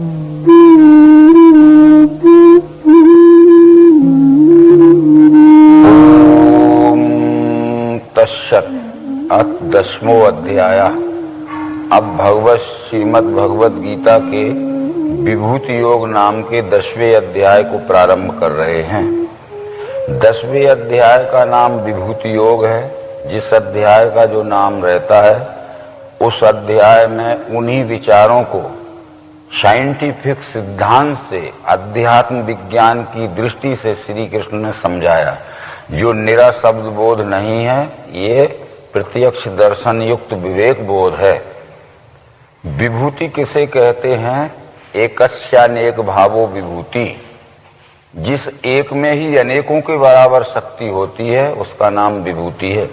अथ 10वां अध्याय। अब भगवत श्रीमद् भगवत गीता के विभूति योग नाम के 10वें अध्याय को प्रारंभ कर रहे हैं। 10वें अध्याय का नाम विभूति योग है। जिस अध्याय का जो नाम रहता है उस अध्याय में उन्हीं विचारों को साइंटिफिक सिद्धांत से अध्यात्म विज्ञान की दृष्टि से श्री कृष्ण ने समझाया। जो निरा शब्द बोध नहीं है, ये प्रत्यक्ष दर्शन युक्त विवेक बोध है। विभूति किसे कहते हैं? एकस्यानेक भावो विभूति। जिस एक में ही अनेकों के बराबर शक्ति होती है उसका नाम विभूति है।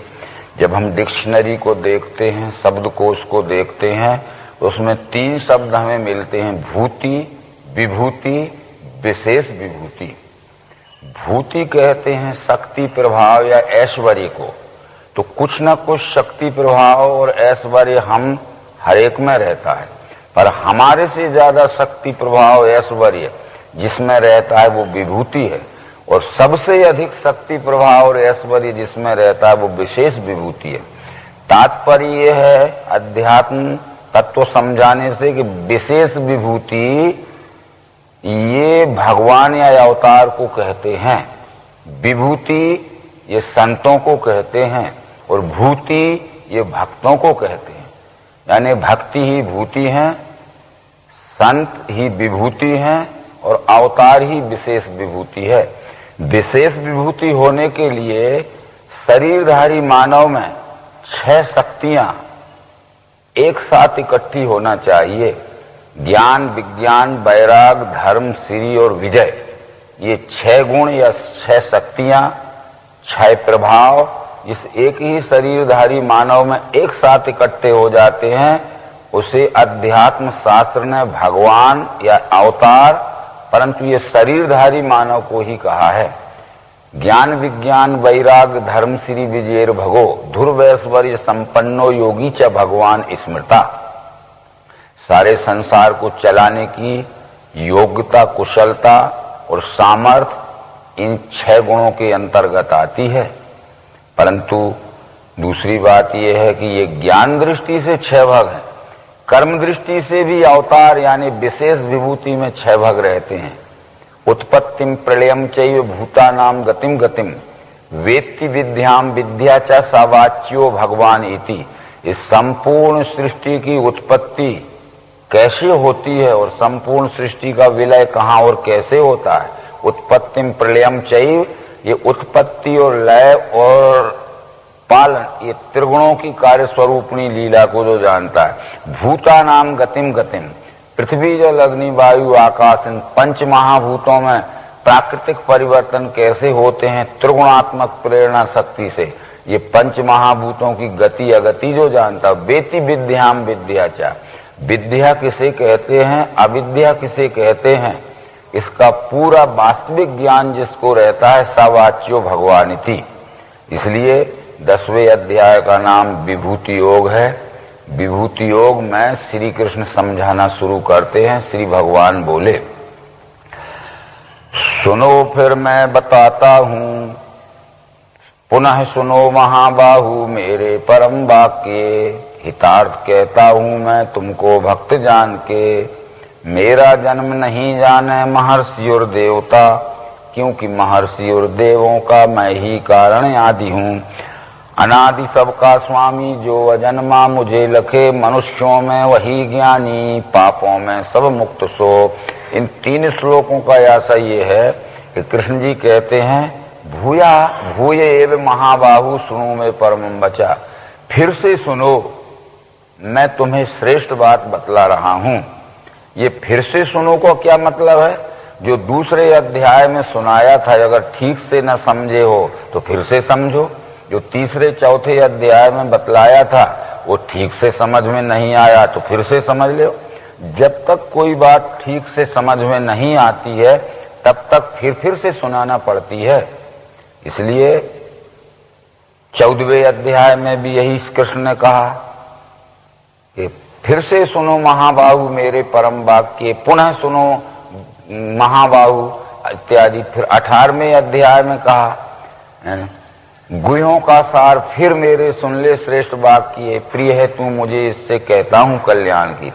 जब हम डिक्शनरी को देखते हैं, शब्दकोश को देखते हैं, उसमें 3 शब्द हमें मिलते हैं, भूति, विभूति, विशेष विभूति। भूति कहते हैं शक्ति प्रभाव या ऐश्वर्य को। तो कुछ न कुछ शक्ति प्रभाव और ऐश्वर्य हम हर एक में रहता है, पर हमारे से ज्यादा शक्ति प्रभाव ऐश्वर्य जिसमें रहता है वो विभूति है, और सबसे अधिक शक्ति प्रभाव और ऐश्वर्य जिसमें रहता है वो विशेष विभूति है। तात्पर्य ये है अध्यात्म तत्व समझाने से कि विशेष विभूति ये भगवान या अवतार को कहते हैं, विभूति ये संतों को कहते हैं, और भूति ये भक्तों को कहते हैं। यानी भक्ति ही भूति है, संत ही विभूति हैं, और अवतार ही विशेष विभूति है। विशेष विभूति होने के लिए शरीरधारी मानव में 6 शक्तियां एक साथ इकट्ठी होना चाहिए। ज्ञान, विज्ञान, वैराग, धर्म, श्री और विजय, ये 6 गुण या 6 शक्तियां, 6 प्रभाव जिस एक ही शरीरधारी मानव में एक साथ इकट्ठे हो जाते हैं उसे अध्यात्म शास्त्र ने भगवान या अवतार, परंतु ये शरीरधारी मानव को ही कहा है। ज्ञान, विज्ञान, वैराग, धर्म, श्री, विजयेर भगो धुर्वैश्वर्य संपन्नो योगी च भगवान स्मृता। सारे संसार को चलाने की योग्यता, कुशलता और सामर्थ्य इन 6 गुणों के अंतर्गत आती है। परंतु दूसरी बात यह है कि ये ज्ञान दृष्टि से 6 भाग हैं, कर्म दृष्टि से भी अवतार यानी विशेष विभूति में 6 भाग रहते हैं। उत्पत्तिम प्रलयम चैव भूतानाम गतिम गतिम वेत्ति विद्याम विद्या च सावाच्यो भगवान इति। इस संपूर्ण सृष्टि की उत्पत्ति कैसे होती है और संपूर्ण सृष्टि का विलय कहाँ और कैसे होता है। उत्पत्तिम प्रलयम चैव, ये उत्पत्ति और लय और पालन, ये त्रिगुणों की कार्य स्वरूपणी लीला को जो जानता है। भूतानाम गतिम गतिम, पृथ्वी, जल, अग्नि, वायु, आकाश, इन 5 महाभूतों में प्राकृतिक परिवर्तन कैसे होते हैं त्रिगुणात्मक प्रेरणा शक्ति से, ये 5 महाभूतों की गति अगति जो जानता। वेति विद्याम विद्याचा, विद्या किसे कहते हैं, अविद्या किसे कहते हैं, इसका पूरा वास्तविक ज्ञान जिसको रहता है सावाच्यो भगवान इति। इसलिए 10वें अध्याय का नाम विभूति योग है। विभूति योग में श्री कृष्ण समझाना शुरू करते हैं। श्री भगवान बोले, सुनो फिर मैं बताता हूं, पुनः सुनो महाबाहु मेरे परम वाक्य। हितार्थ कहता हूं मैं तुमको भक्त जान के, मेरा जन्म नहीं जाने महर्षि और देवता, क्योंकि महर्षि और देवों का मैं ही कारण आदि हूं। अनादि सबका स्वामी जो अजन्मा मुझे लखे, मनुष्यों में वही ज्ञानी पापों में सब मुक्त सो। इन 3 श्लोकों का ऐसा ये है कि कृष्ण जी कहते हैं, भूया भूय एव महाबाहु सुनो में परम बचा। फिर से सुनो, मैं तुम्हें श्रेष्ठ बात बतला रहा हूं। ये फिर से सुनो को क्या मतलब है? जो दूसरे अध्याय में सुनाया था अगर ठीक से न समझे हो तो फिर से समझो, जो तीसरे चौथे अध्याय में बतलाया था वो ठीक से समझ में नहीं आया तो फिर से समझ लो। जब तक कोई बात ठीक से समझ में नहीं आती है तब तक फिर से सुनाना पड़ती है। इसलिए 14वें अध्याय में भी यही कृष्ण ने कहा कि फिर से सुनो महाबाहु मेरे परम वाक्य, पुनः सुनो महाबाहु इत्यादि। फिर 18वें अध्याय में कहा, गुह्यों का सार फिर मेरे सुन ले श्रेष्ठ वाक्य, प्रिय है तू मुझे इससे कहता हूं कल्याण की।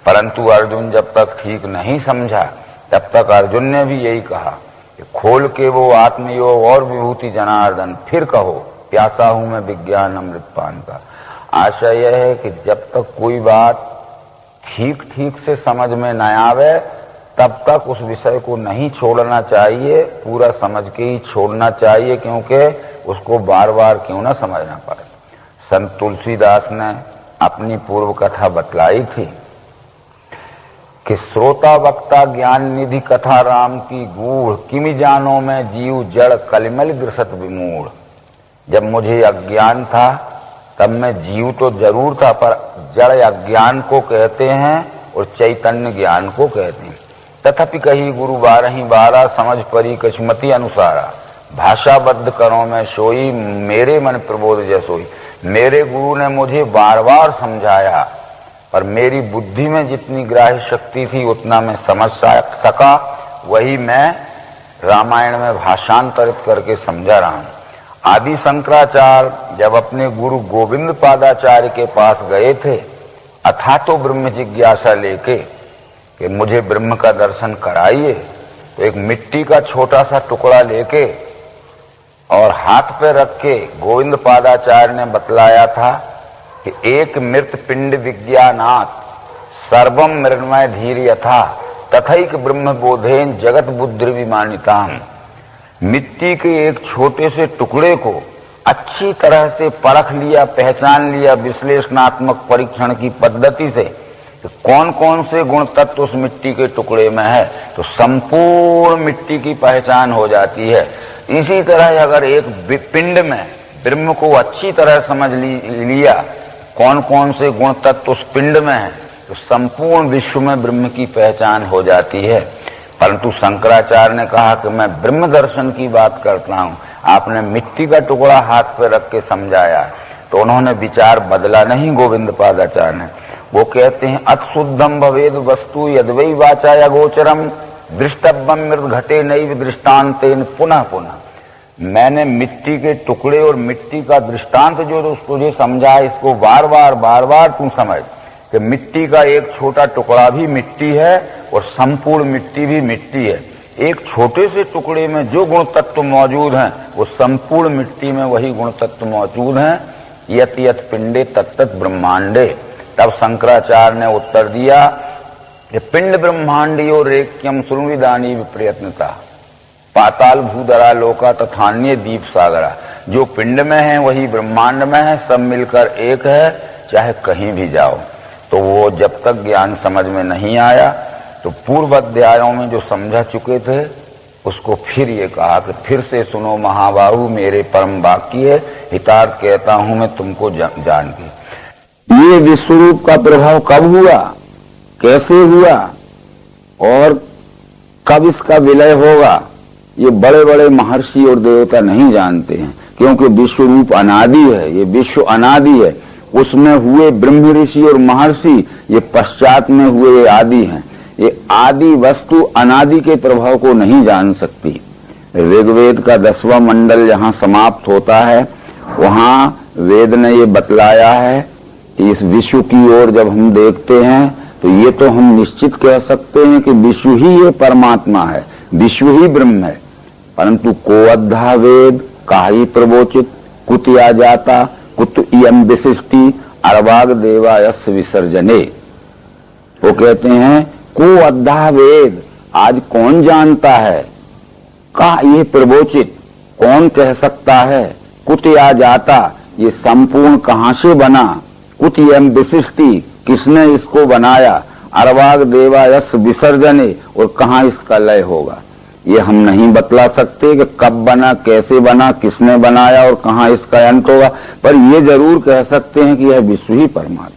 परंतु अर्जुन जब तक ठीक नहीं समझा तब तक अर्जुन ने भी यही कहा कि खोल के वो आत्मयोग और विभूति जनार्दन, फिर कहो प्यासा हूं मैं विज्ञान अमृतपान का। आशा यह है कि जब तक कोई बात ठीक ठीक से समझ में न आवे तब तक उस विषय को नहीं छोड़ना चाहिए, पूरा समझ के ही छोड़ना चाहिए, क्योंकि उसको बार बार क्यों ना समझना पड़े। संत तुलसीदास ने अपनी पूर्व कथा बतलाई थी कि श्रोता वक्ता ज्ञान निधि कथा राम की गूढ़, किमि जानो में जीव जड़ कलिमल ग्रसत विमूढ़। जब मुझे अज्ञान था तब मैं जीव तो जरूर था, पर जड़ अज्ञान को कहते हैं और चैतन्य ज्ञान को कहते हैं। तथापि कही गुरु 12 समझ परी कछमति अनुसारा, भाषाबद्ध करो में सोई मेरे मन प्रबोध जसोई। मेरे गुरु ने मुझे बार बार समझाया, पर मेरी बुद्धि में जितनी ग्राह्य शक्ति थी उतना मैं समझ सका, वही मैं रामायण में भाषांतरित करके समझा रहा हूं। आदि शंकराचार्य जब अपने गुरु गोविंद पादाचार्य के पास गए थे अथा तो ब्रह्म जिज्ञासा लेके कि मुझे ब्रह्म का दर्शन कराइए, तो एक मिट्टी का छोटा सा टुकड़ा लेके और हाथ पे रख के गोविंद पादाचार्य ने बतलाया था कि एक मृत पिंड विज्ञानात् सर्वम मृण्मय धीर यथा तथैक ब्रह्म बोधेन जगत बुद्धि विमानिताम। मिट्टी के एक छोटे से टुकड़े को अच्छी तरह से परख लिया, पहचान लिया विश्लेषणात्मक परीक्षण की पद्धति से तो कौन कौन से गुण तत्व उस मिट्टी के टुकड़े में है, तो संपूर्ण मिट्टी की पहचान हो जाती है। इसी तरह अगर एक पिंड में ब्रह्म को अच्छी तरह समझ लिया कौन कौन से गुण तत्व उस पिंड में है, तो संपूर्ण विश्व में ब्रह्म की पहचान हो जाती है। परंतु शंकराचार्य ने कहा कि मैं ब्रह्म दर्शन की बात करता हूं, आपने मिट्टी का टुकड़ा हाथ पे रख के समझाया। तो उन्होंने विचार बदला नहीं गोविंद पादाचार्य ने। वो कहते हैं अत शुद्धम भवेद वस्तु यद्वै वाचा या गोचरम दृष्टव्यम मृत घटे नैव दृष्टांतेन पुनः पुनः। मैंने मिट्टी के टुकड़े और मिट्टी का दृष्टांत जो तुझे समझा, इसको बार बार तू समझ कि मिट्टी का एक छोटा टुकड़ा भी मिट्टी है और संपूर्ण मिट्टी भी मिट्टी है। एक छोटे से टुकड़े में जो गुण तत्व मौजूद हैं वो संपूर्ण मिट्टी में वही गुण तत्व मौजूद हैं। यत यत पिंडे तत्त ब्रह्मांडे। तब शंकराचार्य ने उत्तर दिया कि पिंड ब्रह्मांडियो रेक्यम सुरविदानी विप्रयत्नता पाताल भूधरा लोका तथान्य दीप सागरा। जो पिंड में है वही ब्रह्मांड में है, सब मिलकर एक है, चाहे कहीं भी जाओ। तो वो जब तक ज्ञान समझ में नहीं आया तो पूर्व अध्यायों में जो समझा चुके थे उसको फिर ये कहा कि फिर से सुनो महाबाहु मेरे परम वाक्य, हितार्थ कहता हूं मैं तुमको जान के। ये विश्वरूप का प्रभाव कब हुआ, कैसे हुआ और कब इसका विलय होगा, ये बड़े बड़े महर्षि और देवता नहीं जानते हैं, क्योंकि विश्वरूप अनादि है। ये विश्व अनादि है, उसमें हुए ब्रह्म ऋषि और महर्षि ये पश्चात में हुए आदि हैं। ये आदि वस्तु अनादि के प्रभाव को नहीं जान सकती। ऋग्वेद का 10वां मंडल जहाँ समाप्त होता है वहाँ वेद ने ये बतलाया है कि इस विश्व की ओर जब हम देखते हैं तो ये तो हम निश्चित कह सकते हैं कि विश्व ही ये परमात्मा है, विश्व ही ब्रह्म है। परंतु को अद्धा वेद काहि प्रवोचित कुतिया जाता कुत इयम विशिष्टि अर्वाग देवायस विसर्जने। वो कहते हैं को अद्धा वेद, आज कौन जानता है, का ये प्रवोचित कौन कह सकता है, कुतिया जाता ये संपूर्ण कहां से बना, कुत इयम विशिष्टि किसने इसको बनाया, अर्वाग देवायस विसर्जने और कहां इसका लय होगा। ये हम नहीं बतला सकते कि कब बना, कैसे बना, किसने बनाया और कहां इसका अंत होगा, पर ये जरूर कह सकते हैं कि यह विश्व ही परमात्मा।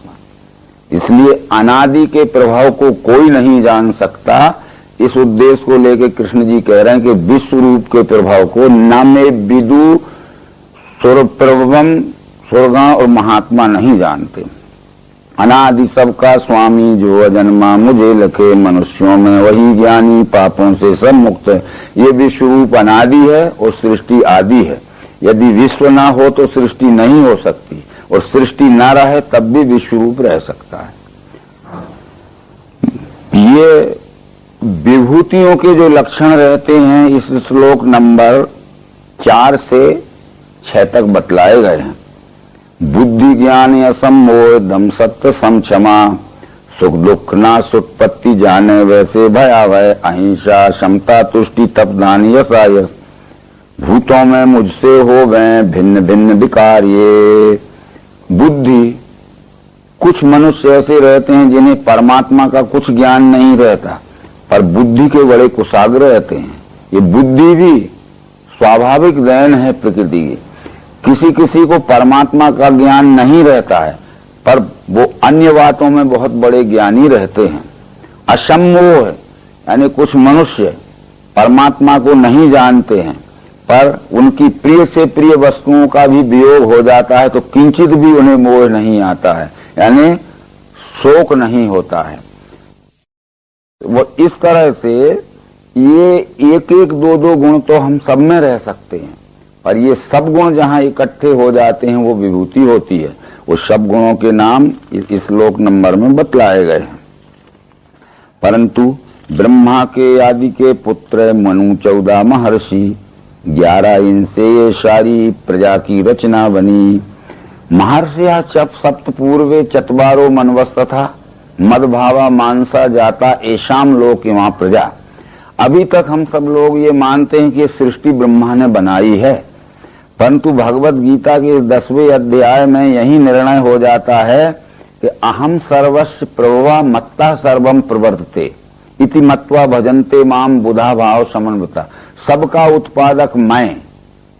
इसलिए अनादि के प्रभाव को कोई नहीं जान सकता। इस उद्देश्य को लेकर कृष्ण जी कह रहे हैं कि विश्व रूप के प्रभाव को न में विदु प्रभवम स्वर्गा और महात्मा नहीं जानते। अनादि सबका स्वामी जो अजन्मा मुझे लखे मनुष्यों में वही ज्ञानी पापों से सब मुक्त है। ये विश्व रूप अनादि है और सृष्टि आदि है। यदि विश्व ना हो तो सृष्टि नहीं हो सकती, और सृष्टि ना रहे तब भी विश्व रूप रह सकता है। ये विभूतियों के जो लक्षण रहते हैं इस श्लोक नंबर 4 से 6 तक बतलाए गए हैं। बुद्धि ज्ञान असमोह दम सत्य सम क्षमा सुख दुख ना सुत्पत्ति जाने वैसे भयावह अहिंसा क्षमता तुष्टि तप दान यश आयस भूतों में मुझसे हो गए भिन्न भिन्न विकार। ये बुद्धि, कुछ मनुष्य ऐसे रहते हैं जिन्हें परमात्मा का कुछ ज्ञान नहीं रहता, पर बुद्धि के बड़े कुशाग्र रहते हैं। ये बुद्धि भी स्वाभाविक देन है प्रकृति की। किसी किसी को परमात्मा का ज्ञान नहीं रहता है, पर वो अन्य बातों में बहुत बड़े ज्ञानी रहते हैं। असम्मोह है, यानी कुछ मनुष्य परमात्मा को नहीं जानते हैं, पर उनकी प्रिय से प्रिय वस्तुओं का भी वियोग हो जाता है तो किंचित भी उन्हें मोह नहीं आता है, यानी शोक नहीं होता है। वो इस तरह से ये एक एक दो दो गुण तो हम सब में रह सकते हैं, पर ये सब गुण जहां इकट्ठे हो जाते हैं वो विभूति होती है। वो सब गुणों के नाम इस श्लोक नंबर में बतलाए गए हैं। परंतु ब्रह्मा के आदि के पुत्र मनु 14 महर्षि 11 इनसे ये सारी प्रजा की रचना बनी। महर्षिया चप सप्त पूर्वे चतवारो मनवस्त था मदभावा मानसा जाता ऐशाम लोक वहां प्रजा। अभी तक हम सब लोग ये मानते हैं कि ये सृष्टि ब्रह्मा ने बनाई है, परंतु भगवत गीता के 10वें अध्याय में यही निर्णय हो जाता है कि अहम सर्वस्व प्रभवा मत्ता सर्वम प्रवर्तते इति मत्वा भजन्ते माम बुधा भाव समन्विता। सबका उत्पादक मैं,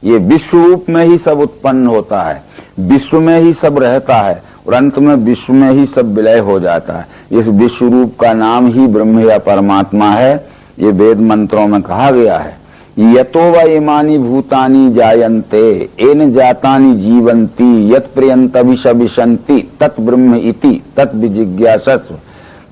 ये विश्व रूप में ही सब उत्पन्न होता है, विश्व में ही सब रहता है और अंत में विश्व में ही सब विलय हो जाता है। इस विश्व रूप का नाम ही ब्रह्म या परमात्मा है। ये वेद मंत्रों में कहा गया है, यतो व इमानि भूतानि जायन्ते एन जातानि जीवन्ति यत् प्रियन्तभिशविशन्ति तत् ब्रह्म इति तत् विजिज्ञासस्व।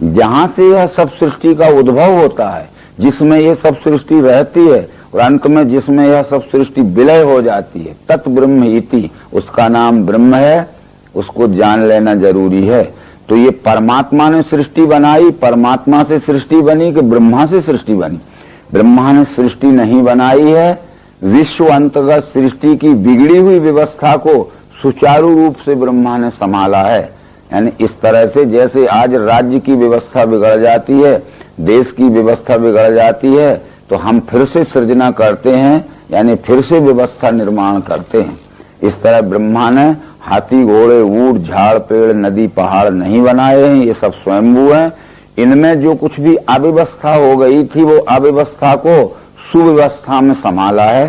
जहां से यह सब सृष्टि का उद्भव होता है, जिसमें ये सब सृष्टि रहती है और अंत में जिसमें यह सब सृष्टि विलय हो जाती है, तत् ब्रह्म इति, उसका नाम ब्रह्म है। उसको जान लेना जरूरी है। तो ये परमात्मा ने सृष्टि बनाई, परमात्मा से सृष्टि बनी कि ब्रह्मा से सृष्टि बनी? ब्रह्मा ने सृष्टि नहीं बनाई है। विश्व अंतर्गत सृष्टि की बिगड़ी हुई व्यवस्था को सुचारू रूप से ब्रह्मा ने संभाला है। यानी इस तरह से जैसे आज राज्य की व्यवस्था बिगड़ जाती है, देश की व्यवस्था बिगड़ जाती है, तो हम फिर से सृजना करते हैं, यानी फिर से व्यवस्था निर्माण करते हैं। इस तरह ब्रह्मा ने हाथी घोड़े ऊंट झाड़ पेड़ नदी पहाड़ नहीं बनाए हैं, ये सब स्वयंभू हैं। इनमें जो कुछ भी अव्यवस्था हो गई थी वो अव्यवस्था को सुव्यवस्था में संभाला है।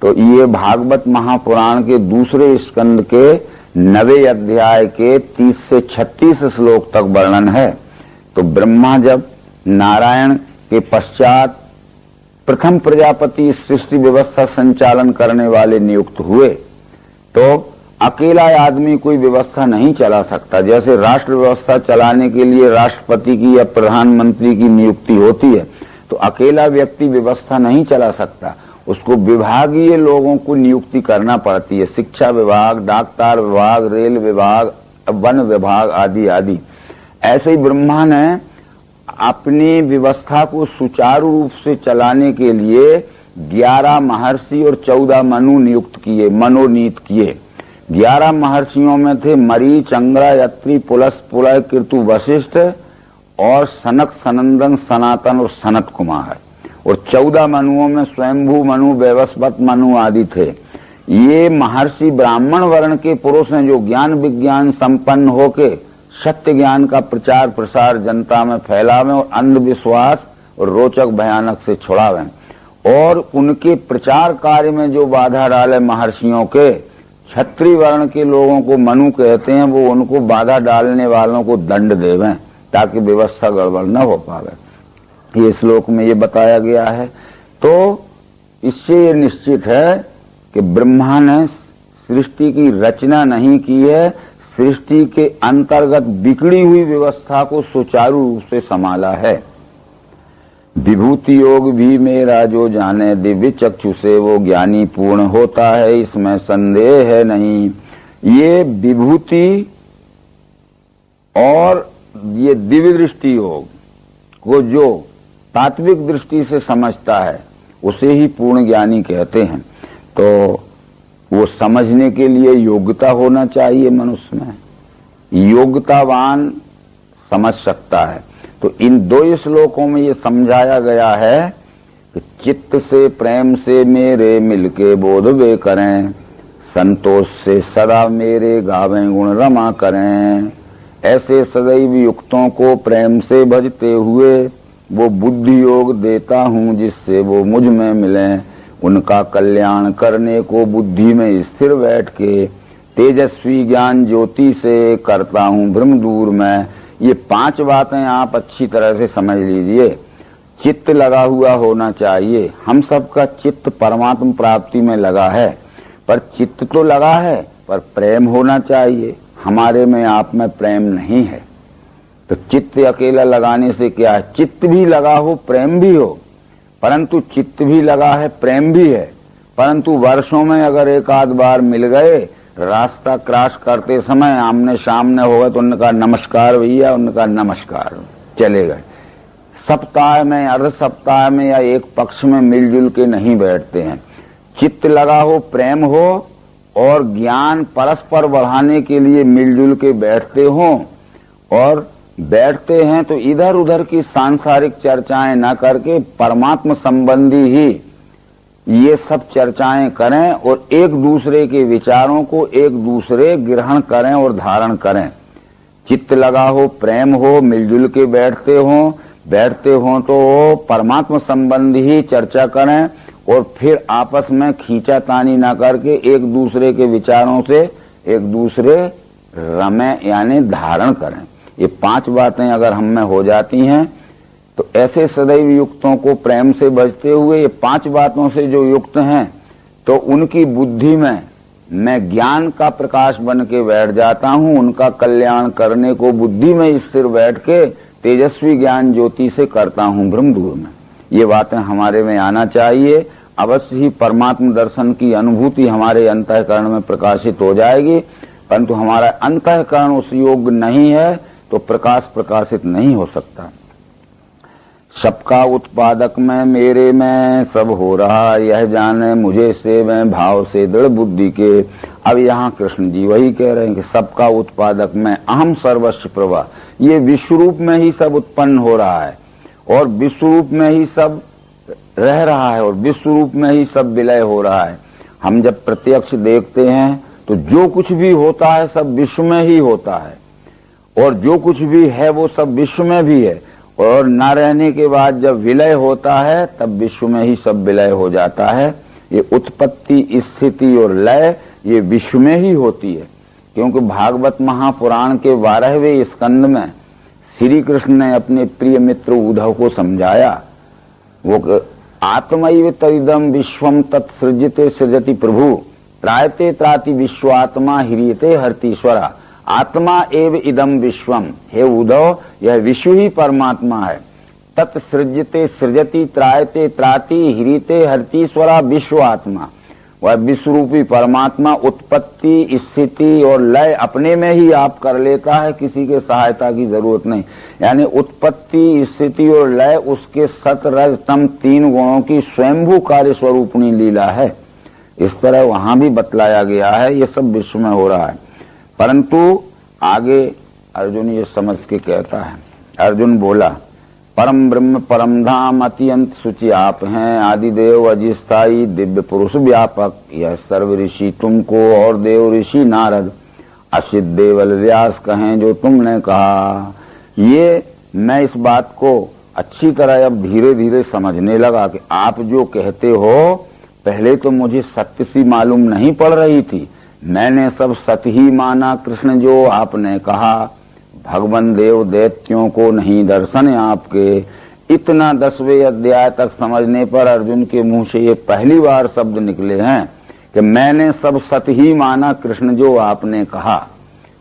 तो ये भागवत महापुराण के दूसरे स्कंद के 9वें अध्याय के 30 से 36 श्लोक तक वर्णन है। तो ब्रह्मा जब नारायण के पश्चात प्रथम प्रजापति सृष्टि व्यवस्था संचालन करने वाले नियुक्त हुए, तो अकेला आदमी कोई व्यवस्था नहीं चला सकता। जैसे राष्ट्र व्यवस्था चलाने के लिए राष्ट्रपति की या प्रधानमंत्री की नियुक्ति होती है, तो अकेला व्यक्ति व्यवस्था नहीं चला सकता, उसको विभागीय लोगों को नियुक्ति करना पड़ती है। शिक्षा विभाग, डाकतार विभाग, रेल विभाग, वन विभाग आदि आदि। ऐसे ही ब्रह्मा ने अपनी व्यवस्था को सुचारू रूप से चलाने के लिए 11 महर्षि और 14 मनु नियुक्त किए, मनोनीत किए। 11 महर्षियों में थे मरीच, अंगरा, यत्री, पुलस, पुलह, कीर्तु, वशिष्ठ और सनक, सनंदन, सनातन और सनत कुमार। और 14 मनुओं में स्वयंभू मनु, वैवस्वत मनु आदि थे। ये महर्षि ब्राह्मण वर्ण के पुरुष हैं जो ज्ञान विज्ञान संपन्न होके सत्य ज्ञान का प्रचार प्रसार जनता में फैलावें और अंधविश्वास और रोचक भयानक से छुड़ावें। और उनके प्रचार कार्य में जो बाधा डाले महर्षियों के, क्षत्रिय वर्ण के लोगों को मनु कहते हैं, वो उनको बाधा डालने वालों को दंड देवें ताकि व्यवस्था गड़बड़ न हो पावे। ये श्लोक में ये बताया गया है। तो इससे ये निश्चित है कि ब्रह्मा ने सृष्टि की रचना नहीं की है, सृष्टि के अंतर्गत बिगड़ी हुई व्यवस्था को सुचारू रूप से संभाला है। विभूति योग भी मेरा जो जाने, दिव्य चक्षु से वो ज्ञानी पूर्ण होता है, इसमें संदेह है नहीं। ये विभूति और ये दिव्य दृष्टि योग को जो तात्विक दृष्टि से समझता है उसे ही पूर्ण ज्ञानी कहते हैं। तो वो समझने के लिए योग्यता होना चाहिए मनुष्य में, योग्यतावान समझ सकता है। तो इन 2 श्लोकों में ये समझाया गया है कि चित्त से प्रेम से मेरे मिलके बोध वे करें, संतोष से सदा मेरे गावें गुण रमा करें। ऐसे सदैव युक्तों को प्रेम से भजते हुए वो बुद्धि योग देता हूँ, जिससे वो मुझ में मिलें। उनका कल्याण करने को बुद्धि में स्थिर बैठ के तेजस्वी ज्ञान ज्योति से करता हूँ भ्रम दूर में। ये 5 बातें आप अच्छी तरह से समझ लीजिए। चित्त लगा हुआ होना चाहिए। हम सबका चित्त परमात्मा प्राप्ति में लगा है, पर चित्त तो लगा है, पर प्रेम होना चाहिए। हमारे में आप में प्रेम नहीं है, तो चित्त अकेला लगाने से क्या है? चित्त भी लगा हो, प्रेम भी हो, परंतु चित्त भी लगा है, प्रेम भी है, परंतु वर्षों में अगर एक आध बार मिल गए, रास्ता क्रॉस करते समय आमने सामने हो गए तो उनका नमस्कार भैया, उनका नमस्कार, चले गए। सप्ताह में, अर्ध सप्ताह में या एक पक्ष में मिलजुल के नहीं बैठते हैं। चित्त लगा हो, प्रेम हो और ज्ञान परस्पर बढ़ाने के लिए मिलजुल के बैठते हो, और बैठते हैं तो इधर उधर की सांसारिक चर्चाएं ना करके परमात्मा संबंधी ही ये सब चर्चाएं करें और एक दूसरे के विचारों को एक दूसरे ग्रहण करें और धारण करें। चित्त लगा हो, प्रेम हो, मिलजुल के बैठते हो तो परमात्मा संबंधी ही चर्चा करें और फिर आपस में खींचातानी ना करके एक दूसरे के विचारों से एक दूसरे रमें यानी धारण करें। ये 5 बातें अगर हम में हो जाती हैं तो ऐसे सदैव युक्तों को प्रेम से भजते हुए ये 5 बातों से जो युक्त हैं तो उनकी बुद्धि में मैं ज्ञान का प्रकाश बन के बैठ जाता हूँ। उनका कल्याण करने को बुद्धि में स्थिर बैठ के तेजस्वी ज्ञान ज्योति से करता हूँ भ्रम दूर में। ये बातें हमारे में आना चाहिए। अवश्य ही परमात्मा दर्शन की अनुभूति हमारे अंतःकरण में प्रकाशित हो जाएगी, परंतु हमारा अंतःकरण उस योग्य नहीं है तो प्रकाश प्रकाशित नहीं हो सकता। सबका उत्पादक में मेरे में सब हो रहा, यह जाने मुझे से मैं भाव से दृढ़ बुद्धि के। अब यहाँ कृष्ण जी वही कह रहे हैं कि सबका उत्पादक में अहम सर्वस्व प्रभा। ये विश्वरूप में ही सब उत्पन्न हो रहा है और विश्वरूप में ही सब रह रहा है और विश्वरूप में ही सब विलय हो रहा है। हम जब प्रत्यक्ष देखते हैं तो जो कुछ भी होता है सब विश्व में ही होता है और जो कुछ भी है वो सब विश्व में भी है, और न रहने के बाद जब विलय होता है तब विश्व में ही सब विलय हो जाता है। ये उत्पत्ति, स्थिति और लय ये विश्व में ही होती है, क्योंकि भागवत महापुराण के 12वें स्कंद में श्री कृष्ण ने अपने प्रिय मित्र उद्धव को समझाया। वो आत्मैव तदिदं विश्वम तत्सृजते सृजति प्रभु, त्रायते त्राति विश्वात्मा ह्रियते हर्तीश्वरा। आत्मा एव इदम विश्वम, हे उद्धव यह विश्व ही परमात्मा है। तत्सृजते सृजति त्रायते त्राति ह्रियते हर्तीश्वरा, विश्व आत्मा। वह विश्वरूपी परमात्मा उत्पत्ति, स्थिति और लय अपने में ही आप कर लेता है, किसी के सहायता की जरूरत नहीं। यानी उत्पत्ति, स्थिति और लय उसके सत रज तम 3 गुणों की स्वयंभू कार्य स्वरूपणी लीला है। इस तरह वहां भी बतलाया गया है ये सब विश्व में हो रहा है। परंतु आगे अर्जुन ये समझ के कहता है, अर्जुन बोला परम ब्रह्म परम धाम अत्यंत सुचि आप हैं, आदिदेव अजिस्थाई दिव्य पुरुष व्यापक। यह सर्व ऋषि तुमको और देव ऋषि नारद असित देवल व्यास कहें जो तुमने कहा। ये मैं इस बात को अच्छी तरह अब धीरे धीरे समझने लगा कि आप जो कहते हो पहले तो मुझे सत्य सी मालूम नहीं पड़ रही थी, मैंने सब सत्य ही माना। कृष्ण जो आपने कहा भगवान देव दैत्यों को नहीं दर्शन आपके, इतना 10वें अध्याय तक समझने पर अर्जुन के मुंह से ये पहली बार शब्द निकले हैं कि मैंने सब सत्य ही माना कृष्ण जो आपने कहा।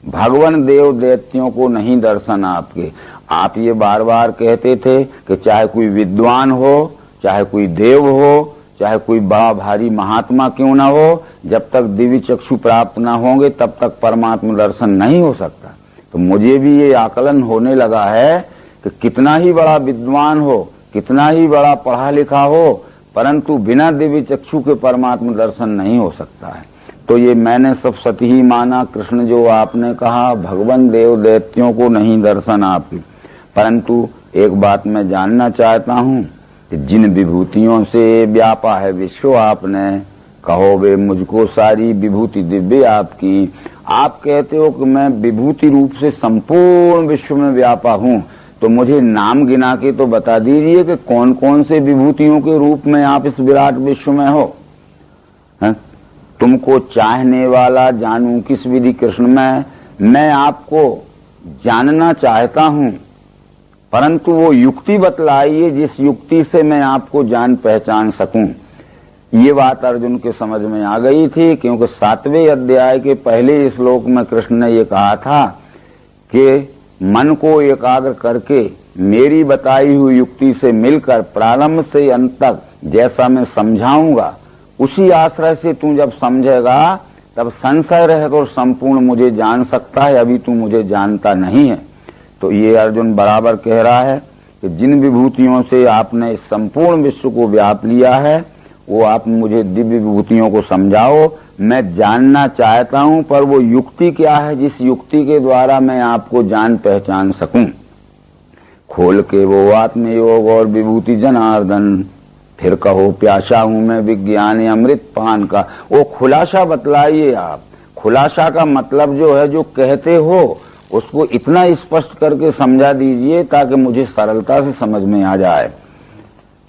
भगवान देव दैत्यों को नहीं दर्शन आपके। आप ये बार बार कहते थे कि चाहे कोई विद्वान हो, चाहे कोई देव हो, चाहे कोई बड़ा भारी महात्मा क्यों ना हो, जब तक दिव्य चक्षु प्राप्त ना होंगे तब तक परमात्मा दर्शन नहीं हो सकता। तो मुझे भी ये आकलन होने लगा है कि कितना ही बड़ा विद्वान हो, कितना ही बड़ा पढ़ा लिखा हो, परंतु बिना दिव्य चक्षु के परमात्मा दर्शन नहीं हो सकता है। तो ये मैंने सब सत्य ही माना। कृष्ण जो आपने कहा भगवान देव दैत्यों को नहीं दर्शन आपकी, परंतु एक बात मैं जानना चाहता हूँ कि जिन विभूतियों से व्यापा है विश्व आपने, कहो वे मुझको सारी विभूति दिव्य आपकी। आप कहते हो कि मैं विभूति रूप से संपूर्ण विश्व में व्यापा हूँ, तो मुझे नाम गिना के तो बता दीजिए कि कौन कौन से विभूतियों के रूप में आप इस विराट विश्व में हो। तुमको चाहने वाला जानूं किस विधि कृष्ण में, मैं आपको जानना चाहता हूं, परंतु वो युक्ति बतलाइए जिस युक्ति से मैं आपको जान पहचान सकूं। ये बात अर्जुन के समझ में आ गई थी, क्योंकि 7वें अध्याय के पहले श्लोक में कृष्ण ने ये कहा था कि मन को एकाग्र करके मेरी बताई हुई युक्ति से मिलकर प्रारंभ से अंत तक जैसा मैं समझाऊंगा, उसी आश्रय से तू जब समझेगा तब संशय रहित और संपूर्ण मुझे जान सकता है। अभी तू मुझे जानता नहीं है। तो ये अर्जुन बराबर कह रहा है कि जिन विभूतियों से आपने इस संपूर्ण विश्व को व्याप लिया है, वो आप मुझे दिव्य विभूतियों को समझाओ। मैं जानना चाहता हूं, पर वो युक्ति क्या है जिस युक्ति के द्वारा मैं आपको जान पहचान सकूं। खोल के वो आत्मयोग और विभूति जनार्दन, फिर कहो प्यासा हूं मैं विज्ञान अमृत पान का। वो खुलासा बतलाइए आप। खुलासा का मतलब जो है, जो कहते हो उसको इतना स्पष्ट करके समझा दीजिए ताकि मुझे सरलता से समझ में आ जाए।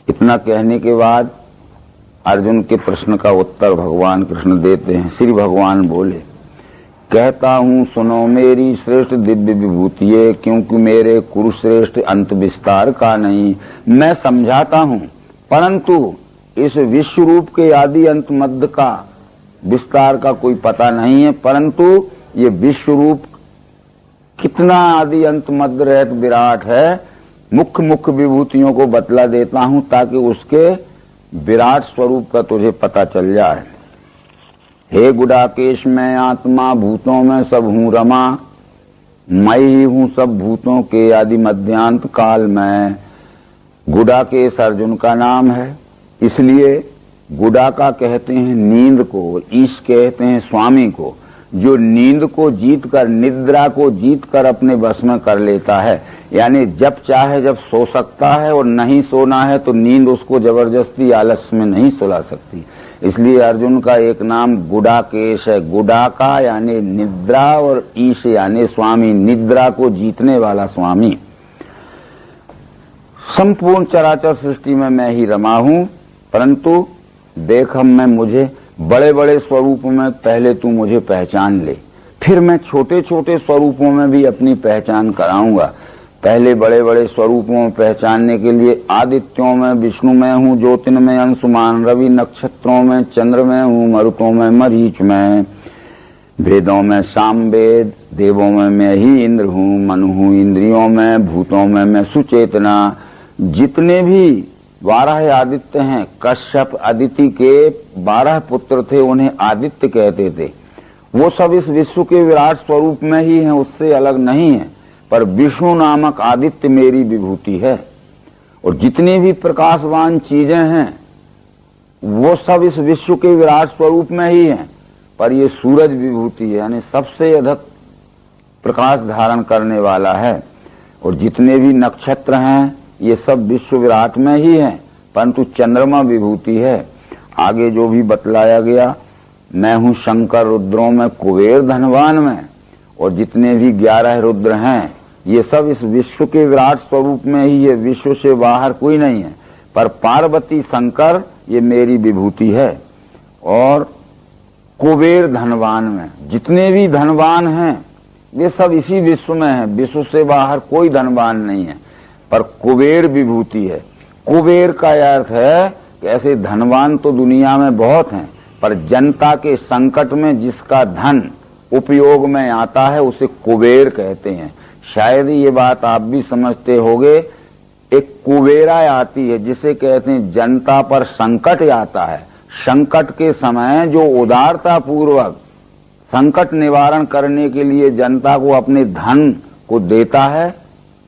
इतना कहने के बाद अर्जुन के प्रश्न का उत्तर भगवान कृष्ण देते हैं। श्री भगवान बोले, कहता हूं सुनो मेरी श्रेष्ठ दिव्य विभूतिये, क्योंकि मेरे कुरुश्रेष्ठ अंत विस्तार का नहीं। मैं समझाता हूं, परंतु इस विश्व रूप के आदि अंत मध्य का विस्तार का कोई पता नहीं है, परंतु ये विश्व रूप कितना आदि अंत मध्य रहत विराट है, मुख्य मुख्य विभूतियों को बतला देता हूं ताकि उसके विराट स्वरूप का तुझे पता चल जाए। हे गुडाकेश, मैं आत्मा भूतों में सब हूं रमा, मैं ही हूं सब भूतों के आदि मध्यांत काल में। गुडाकेश अर्जुन का नाम है, इसलिए गुडाका कहते हैं नींद को, ईश कहते हैं स्वामी को, जो नींद को जीत कर, निद्रा को जीत कर अपने वश में कर लेता है। यानी जब चाहे जब सो सकता है, और नहीं सोना है तो नींद उसको जबरदस्ती आलस्य में नहीं सुला सकती। इसलिए अर्जुन का एक नाम गुडाकेश है। गुडाका यानी निद्रा, और ईश यानी स्वामी, निद्रा को जीतने वाला स्वामी। संपूर्ण चराचर सृष्टि में मैं ही रमा हूं, परंतु देख मैं मुझे बड़े बड़े स्वरूपों में पहले तू मुझे पहचान ले, फिर मैं छोटे छोटे स्वरूपों में भी अपनी पहचान कराऊंगा। पहले बड़े बड़े स्वरूपों में पहचानने के लिए आदित्यों में विष्णु में हूँ, ज्योतिन में अंशुमान, रवि नक्षत्रों में चंद्र में हूँ, मरुतों में मरीच में, वेदों में सामवेद, देवों में मैं ही इंद्र हूँ, मनु हूँ इंद्रियों में, भूतों में मैं सुचेतना। जितने भी 12 आदित्य हैं, कश्यप अदिति के 12 पुत्र थे, उन्हें आदित्य कहते थे। वो सब इस विश्व के विराट स्वरूप में ही हैं, उससे अलग नहीं है। पर विष्णु नामक आदित्य मेरी विभूति है, और जितनी भी प्रकाशवान चीजें हैं वो सब इस विश्व के विराट स्वरूप में ही हैं। पर ये सूरज विभूति है, यानी सबसे अधिक प्रकाश धारण करने वाला है। और जितने भी नक्षत्र हैं ये सब विश्व विराट में ही हैं, परंतु चंद्रमा विभूति है। आगे जो भी बतलाया गया, मैं हूं शंकर रुद्रों में, कुबेर धनवान में, और जितने भी 11 रुद्र हैं ये सब इस विश्व के विराट स्वरूप में ही है, विश्व से बाहर कोई नहीं है। पर पार्वती शंकर ये मेरी विभूति है। और कुबेर धनवान में, जितने भी धनवान हैं ये सब इसी विश्व में है, विश्व से बाहर कोई धनवान नहीं है। पर कुबेर विभूति है। कुबेर का अर्थ है कि ऐसे धनवान तो दुनिया में बहुत हैं, पर जनता के संकट में जिसका धन उपयोग में आता है उसे कुबेर कहते हैं। शायद ये बात आप भी समझते होंगे। एक कुबेरा आती है जिसे कहते हैं जनता पर संकट आता है। संकट के समय जो उदारता पूर्वक संकट निवारण करने के लिए जनता को अपने धन को देता है,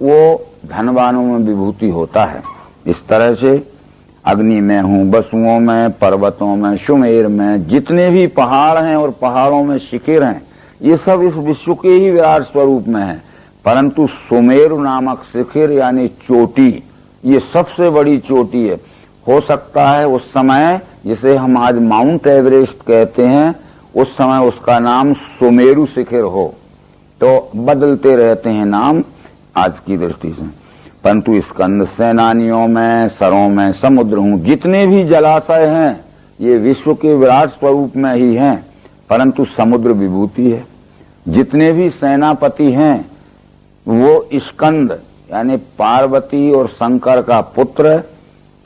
वो धनवानों में विभूति होता है। इस तरह से अग्नि में हूँ, वसुओं में, पर्वतों में, सुमेर में, जितने भी पहाड़ हैं और पहाड़ों में शिखर हैं, ये सब इस विश्व के ही विराट स्वरूप में है। परंतु सुमेरु नामक शिखर यानी चोटी, ये सबसे बड़ी चोटी है। हो सकता है उस समय जिसे हम आज माउंट एवरेस्ट कहते हैं, उस समय उसका नाम सुमेरु शिखर हो। तो बदलते रहते हैं नाम आज की दृष्टि से। परंतु स्कंद सेनानियों में, सरों में समुद्र हूँ, जितने भी जलाशय हैं ये विश्व के विराट स्वरूप में ही हैं, परंतु समुद्र विभूति है। जितने भी सेनापति हैं वो स्कंद यानी पार्वती और शंकर का पुत्र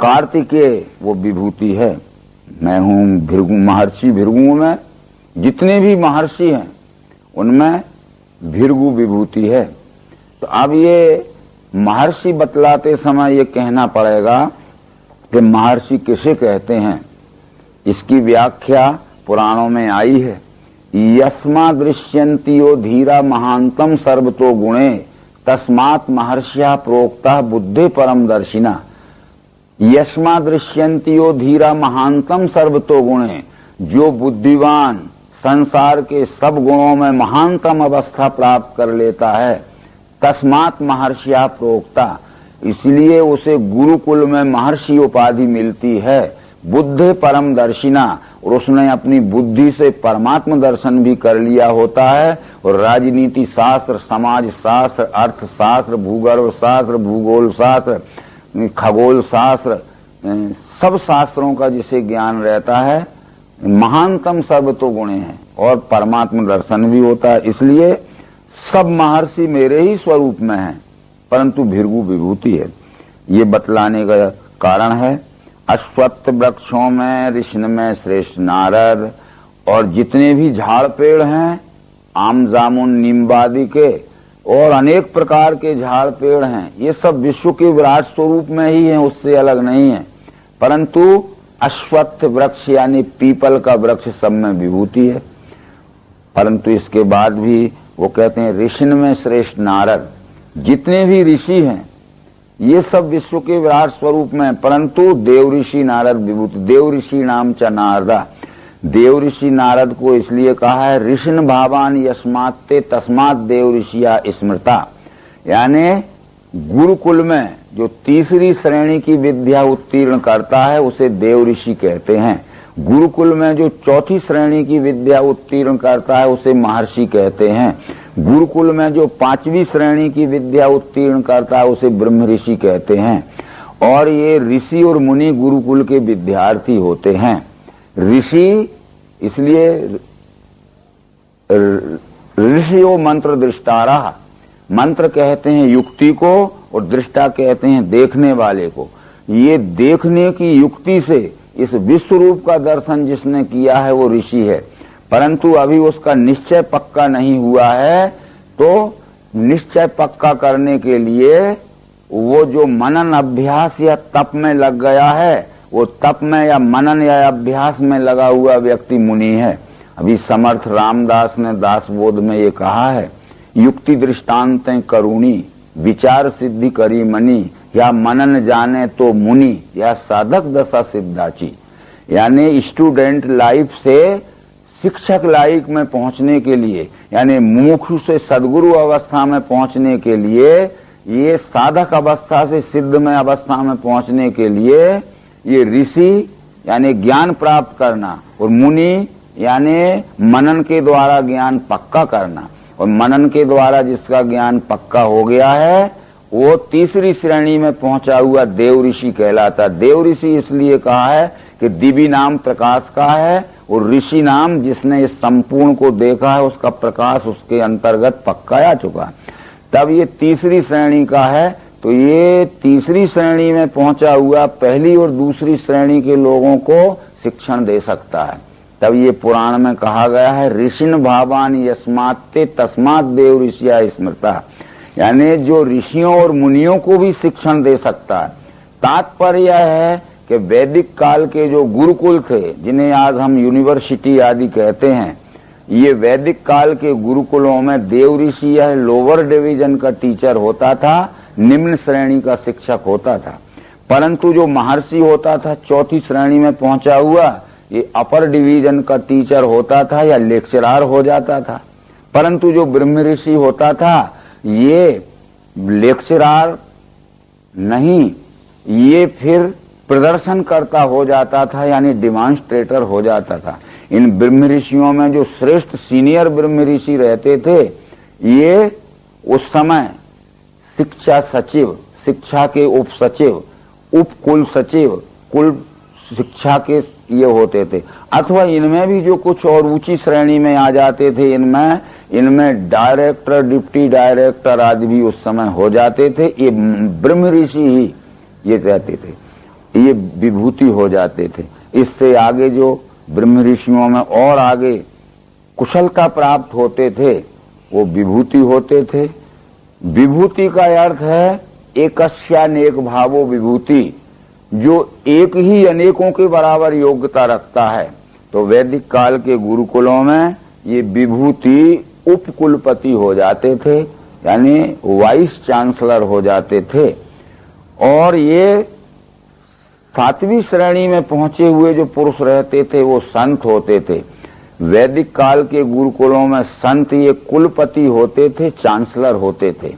कार्तिकेय, वो विभूति है। मैं हूँ भृगु, महर्षि भृगु में जितने भी महर्षि हैं उनमें भृगु विभूति है। तो अब ये महर्षि बतलाते समय ये कहना पड़ेगा कि महर्षि किसे कहते हैं। इसकी व्याख्या पुराणों में आई है। यस्मा दृश्यन्तियो धीरा महांतम सर्वतो गुणे तस्मात् महर्षिया प्रोक्ता बुद्धे परम दर्शिना। यस्मा दृश्यन्तियो धीरा महांतम सर्वतो गुणे, जो बुद्धिवान संसार के सब गुणों में महानतम अवस्था प्राप्त कर लेता है, तस्मात् महर्षिया प्रोक्ता, इसलिए उसे गुरुकुल में महर्षि उपाधि मिलती है। बुद्धे परम दर्शिना, और उसने अपनी बुद्धि से परमात्म दर्शन भी कर लिया होता है। और राजनीति शास्त्र, समाज शास्त्र, अर्थशास्त्र, भूगर्भ शास्त्र, भूगोल शास्त्र, खगोल शास्त्र, सब शास्त्रों का जिसे ज्ञान रहता है, महानतम सर्वतो गुणे है और परमात्म दर्शन भी होता है। इसलिए सब महर्षि मेरे ही स्वरूप में हैं, परंतु भृगु विभूति है। ये बतलाने का कारण है। अश्वत्थ वृक्षों में, ऋषि में श्रेष्ठ नारद, और जितने भी झाड़ पेड़ हैं, आम जामुन नीमबादी के और अनेक प्रकार के झाड़ पेड़ हैं, ये सब विश्व के विराट स्वरूप में ही हैं, उससे अलग नहीं है। परंतु अश्वत्थ वृक्ष यानी पीपल का वृक्ष सब में विभूति है। परंतु इसके बाद भी वो कहते हैं ऋषि में श्रेष्ठ नारद, जितने भी ऋषि हैं ये सब विश्व के विराट स्वरूप में, परंतु देव ऋषि नारद विभूति। देव ऋषि नाम च नारदा, देव ऋषि नारद को इसलिए कहा है ऋषिन भावान यस्मात्ते तस्मात् देव ऋषिया स्मृता, यानी गुरुकुल में जो तीसरी श्रेणी की विद्या उत्तीर्ण करता है उसे देव ऋषि कहते हैं। गुरुकुल में जो चौथी श्रेणी की विद्या उत्तीर्ण करता है उसे महर्षि कहते हैं। गुरुकुल में जो पांचवी श्रेणी की विद्या उत्तीर्ण करता है उसे ब्रह्म ऋषि कहते हैं। और ये ऋषि और मुनि गुरुकुल के विद्यार्थी होते हैं। ऋषि इसलिए ऋषियो मंत्र दृष्टारा, मंत्र कहते हैं युक्ति को और दृष्टा कहते हैं देखने वाले को। ये देखने की युक्ति से इस विश्व रूप का दर्शन जिसने किया है वो ऋषि है, परंतु अभी उसका निश्चय पक्का नहीं हुआ है। तो निश्चय पक्का करने के लिए वो जो मनन अभ्यास या तप में लग गया है, वो तप में या मनन या अभ्यास में लगा हुआ व्यक्ति मुनि है। अभी समर्थ रामदास ने दासबोध में ये कहा है, युक्ति दृष्टांतें करुणी, विचार सिद्धि करी मनी, या मनन जाने तो मुनि, या साधक दशा सिद्धाची। यानी स्टूडेंट लाइफ से शिक्षक लाइफ में पहुंचने के लिए, यानी मुमुक्षु से सदगुरु अवस्था में पहुंचने के लिए, ये साधक अवस्था से सिद्धमय अवस्था में पहुंचने के लिए ये ऋषि यानी ज्ञान प्राप्त करना, और मुनि यानी मनन के द्वारा ज्ञान पक्का करना। और मनन के द्वारा जिसका ज्ञान पक्का हो गया है वो तीसरी श्रेणी में पहुंचा हुआ देव ऋषि कहलाता। देव ऋषि इसलिए कहा है कि दिव्य नाम प्रकाश का है, और ऋषि नाम जिसने इस संपूर्ण को देखा है उसका प्रकाश उसके अंतर्गत पक्का आ चुका। तब ये तीसरी श्रेणी का है। तो ये तीसरी श्रेणी में पहुंचा हुआ पहली और दूसरी श्रेणी के लोगों को शिक्षण दे सकता है। तब ये पुराण में कहा गया है ऋषिन भावान यस्मात्ते तस्मात् देव ऋषिया स्मृता, यानी जो ऋषियों और मुनियों को भी शिक्षण दे सकता है। तात्पर्य है कि वैदिक काल के जो गुरुकुल थे, जिन्हें आज हम यूनिवर्सिटी आदि कहते हैं, ये वैदिक काल के गुरुकुलों में देव ऋषि यह लोअर डिवीजन का टीचर होता था, निम्न श्रेणी का शिक्षक होता था। परंतु जो महर्षि होता था, चौथी श्रेणी में पहुंचा हुआ, ये अपर डिवीजन का टीचर होता था या लेक्चरर हो जाता था। परंतु जो ब्रह्म ऋषि होता था, ये लेक्चरर नहीं, ये फिर प्रदर्शन करता हो जाता था, यानी डिमॉन्स्ट्रेटर हो जाता था। इन ब्रह्म ऋषियों में जो श्रेष्ठ सीनियर ब्रह्म ऋषि रहते थे, ये उस समय शिक्षा सचिव, शिक्षा के उप सचिव, उप कुल सचिव, कुल शिक्षा के ये होते थे। अथवा इनमें भी जो कुछ और ऊंची श्रेणी में आ जाते थे, इनमें डायरेक्टर, डिप्टी डायरेक्टर आदि भी उस समय हो जाते थे। ये ब्रह्म ऋषि ही ये कहते थे, ये विभूति हो जाते थे। इससे आगे जो ब्रह्म ऋषियों में और आगे कुशलता प्राप्त होते थे, वो विभूति होते थे। विभूति का अर्थ है एकस्यानेक भावो विभूति, जो एक ही अनेकों के बराबर योग्यता रखता है। तो वैदिक काल के गुरुकुलों में ये विभूति उपकुलपति हो जाते थे, यानी वाइस चांसलर हो जाते थे। और ये 7वीं श्रेणी में पहुंचे हुए जो पुरुष रहते थे, वो संत होते थे। वैदिक काल के गुरुकुलों में संत ये कुलपति होते थे, चांसलर होते थे।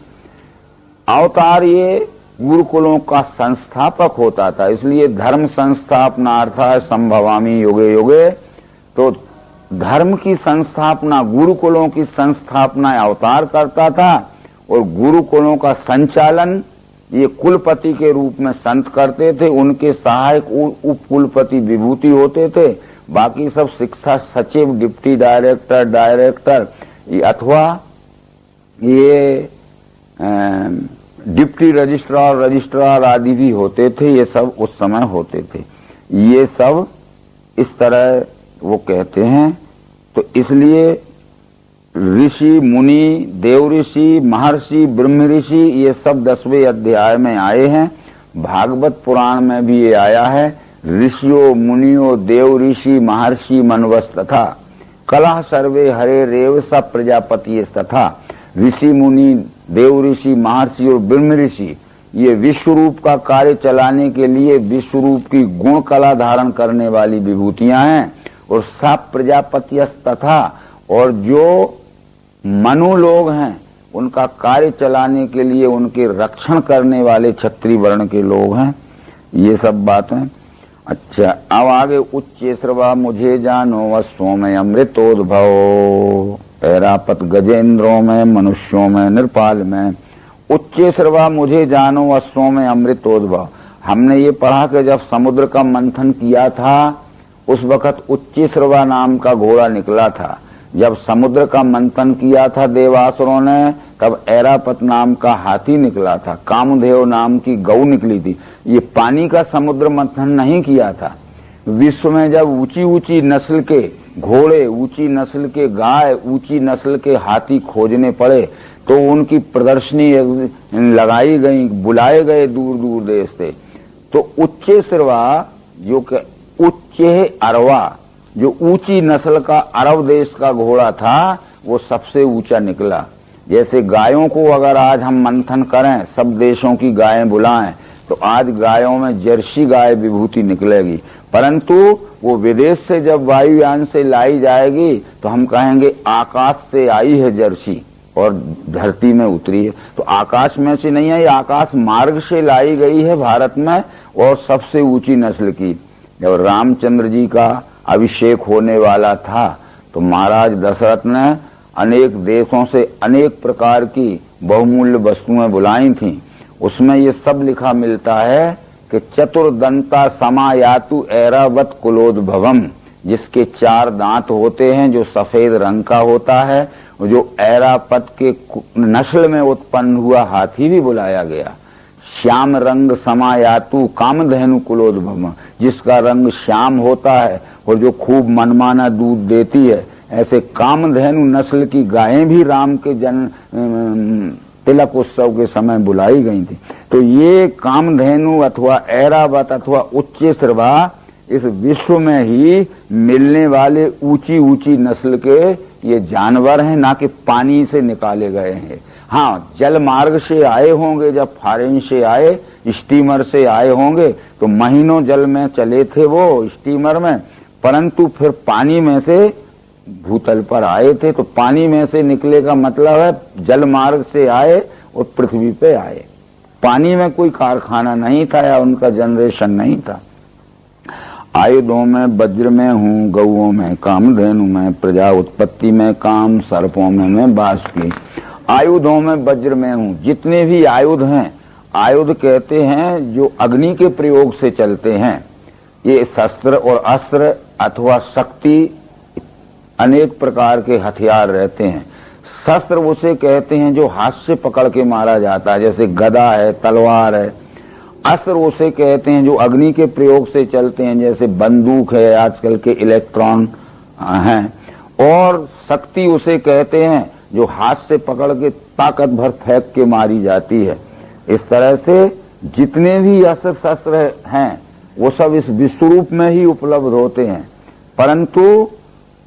अवतार ये गुरुकुलों का संस्थापक होता था, इसलिए धर्म संस्थापनार्थाय संभवामि युगे युगे। तो धर्म की संस्थापना, गुरुकुलों की संस्थापना अवतार करता था, और गुरुकुलों का संचालन ये कुलपति के रूप में संत करते थे। उनके सहायक उप कुलपति विभूति होते थे। बाकी सब शिक्षा सचिव, डिप्टी डायरेक्टर अथवा ये डिप्टी रजिस्ट्रार आदि भी होते थे। ये सब उस समय होते थे। ये सब इस तरह वो कहते हैं। तो इसलिए ऋषि, मुनि, देव ऋषि, महर्षि, ब्रह्म ऋषि, ये सब 10वें अध्याय में आए हैं। भागवत पुराण में भी ये आया है। ऋषियों, मुनियों, देव ऋषि, महर्षि, मनवस तथा कलह सर्वे हरे रेव स प्रजापति तथा। ऋषि, मुनि, देव ऋषि, महर्षि और ब्रह्म ऋषि ये विश्व रूप का कार्य चलाने के लिए विश्व रूप की गुण कला धारण करने वाली विभूतियां हैं। और सब प्रजापति तथा, और जो मनु लोग हैं उनका कार्य चलाने के लिए उनके रक्षण करने वाले क्षत्रिय वर्ण के लोग हैं। ये सब बातें। अच्छा, अब आगे उच्च श्रवा मुझे जानो वस्त्रों में अमृतोद्भव, ऐरापत गजेंद्रों में, मनुष्यों में, नृपाल में। उच्च श्रवा मुझे जानो वस्त्रों में अमृतोद्भव। हमने ये पढ़ा कि जब समुद्र का मंथन किया था, उस वक्त उच्च श्रवा नाम का घोड़ा निकला था। जब समुद्र का मंथन किया था देवासुरों ने, तब ऐरापत नाम का हाथी निकला था, कामदेव नाम की गऊ निकली थी। ये पानी का समुद्र मंथन नहीं किया था। विश्व में जब ऊंची ऊंची नस्ल के घोड़े, ऊंची नस्ल के गाय, ऊंची नस्ल के हाथी खोजने पड़े, तो उनकी प्रदर्शनी लगाई गई, बुलाए गए दूर दूर देश से। तो उच्च श्रवा, जो कि उच्च अरवा, जो ऊंची नस्ल का अरब देश का घोड़ा था, वो सबसे ऊंचा निकला। जैसे गायों को अगर आज हम मंथन करें, सब देशों की गायें बुलाएं, तो आज गायों में जर्सी गाय विभूति निकलेगी। परंतु वो विदेश से जब वायुयान से लाई जाएगी, तो हम कहेंगे आकाश से आई है जर्सी और धरती में उतरी है। तो आकाश में से नहीं आई, आकाश मार्ग से लाई गई है भारत में, और सबसे ऊंची नस्ल की। जब रामचंद्र जी का अभिषेक होने वाला था, तो महाराज दशरथ ने अनेक देशों से अनेक प्रकार की बहुमूल्य वस्तुएं बुलाई थीं। उसमें ये सब लिखा मिलता है कि चतुर्दंता समायातु ऐरावत कुलोद्भवम, जिसके 4 दांत होते हैं, जो सफेद रंग का होता है, जो ऐरापत के नस्ल में उत्पन्न हुआ हाथी भी बुलाया गया। श्याम रंग समायातु कामधेनु कुलोद्भवम, जिसका रंग श्याम होता है, और जो खूब मनमाना दूध देती है, ऐसे कामधेनु नस्ल की गायें भी राम के तिलक उत्सव के समय बुलाई गई थी। तो ये कामधेनु अथवा ऐरावत अथवा उच्च श्रवा इस विश्व में ही मिलने वाले ऊंची ऊंची नस्ल के ये जानवर हैं, ना कि पानी से निकाले गए हैं। हाँ, जल मार्ग से आए होंगे, जब फॉरेन से आए, स्टीमर से आए होंगे तो महीनों जल में चले थे वो स्टीमर में, परंतु फिर पानी में से भूतल पर आए थे। तो पानी में से निकले का मतलब है जल मार्ग से आए और पृथ्वी पे आए। पानी में कोई कारखाना नहीं था या उनका जनरेशन नहीं था। आयुधों में वज्र में हूँ, गौओं में कामधेनु में, प्रजा उत्पत्ति में काम, सर्पों में मैं बाष्पी। आयुधों में वज्र में हूँ, जितने भी आयुध हैं, आयुध कहते हैं जो अग्नि के प्रयोग से चलते हैं। ये शस्त्र और अस्त्र अथवा शक्ति अनेक प्रकार के हथियार रहते हैं। शस्त्र उसे कहते हैं जो हाथ से पकड़ के मारा जाता है, जैसे गदा है, तलवार है। अस्त्र उसे कहते हैं जो अग्नि के प्रयोग से चलते हैं, जैसे बंदूक है, आजकल के इलेक्ट्रॉन हैं। और शक्ति उसे कहते हैं जो हाथ से पकड़ के ताकत भर फेंक के मारी जाती है। इस तरह से जितने भी अस्त्र शस्त्र हैं वो सब इस विश्वरूप में ही उपलब्ध होते हैं, परंतु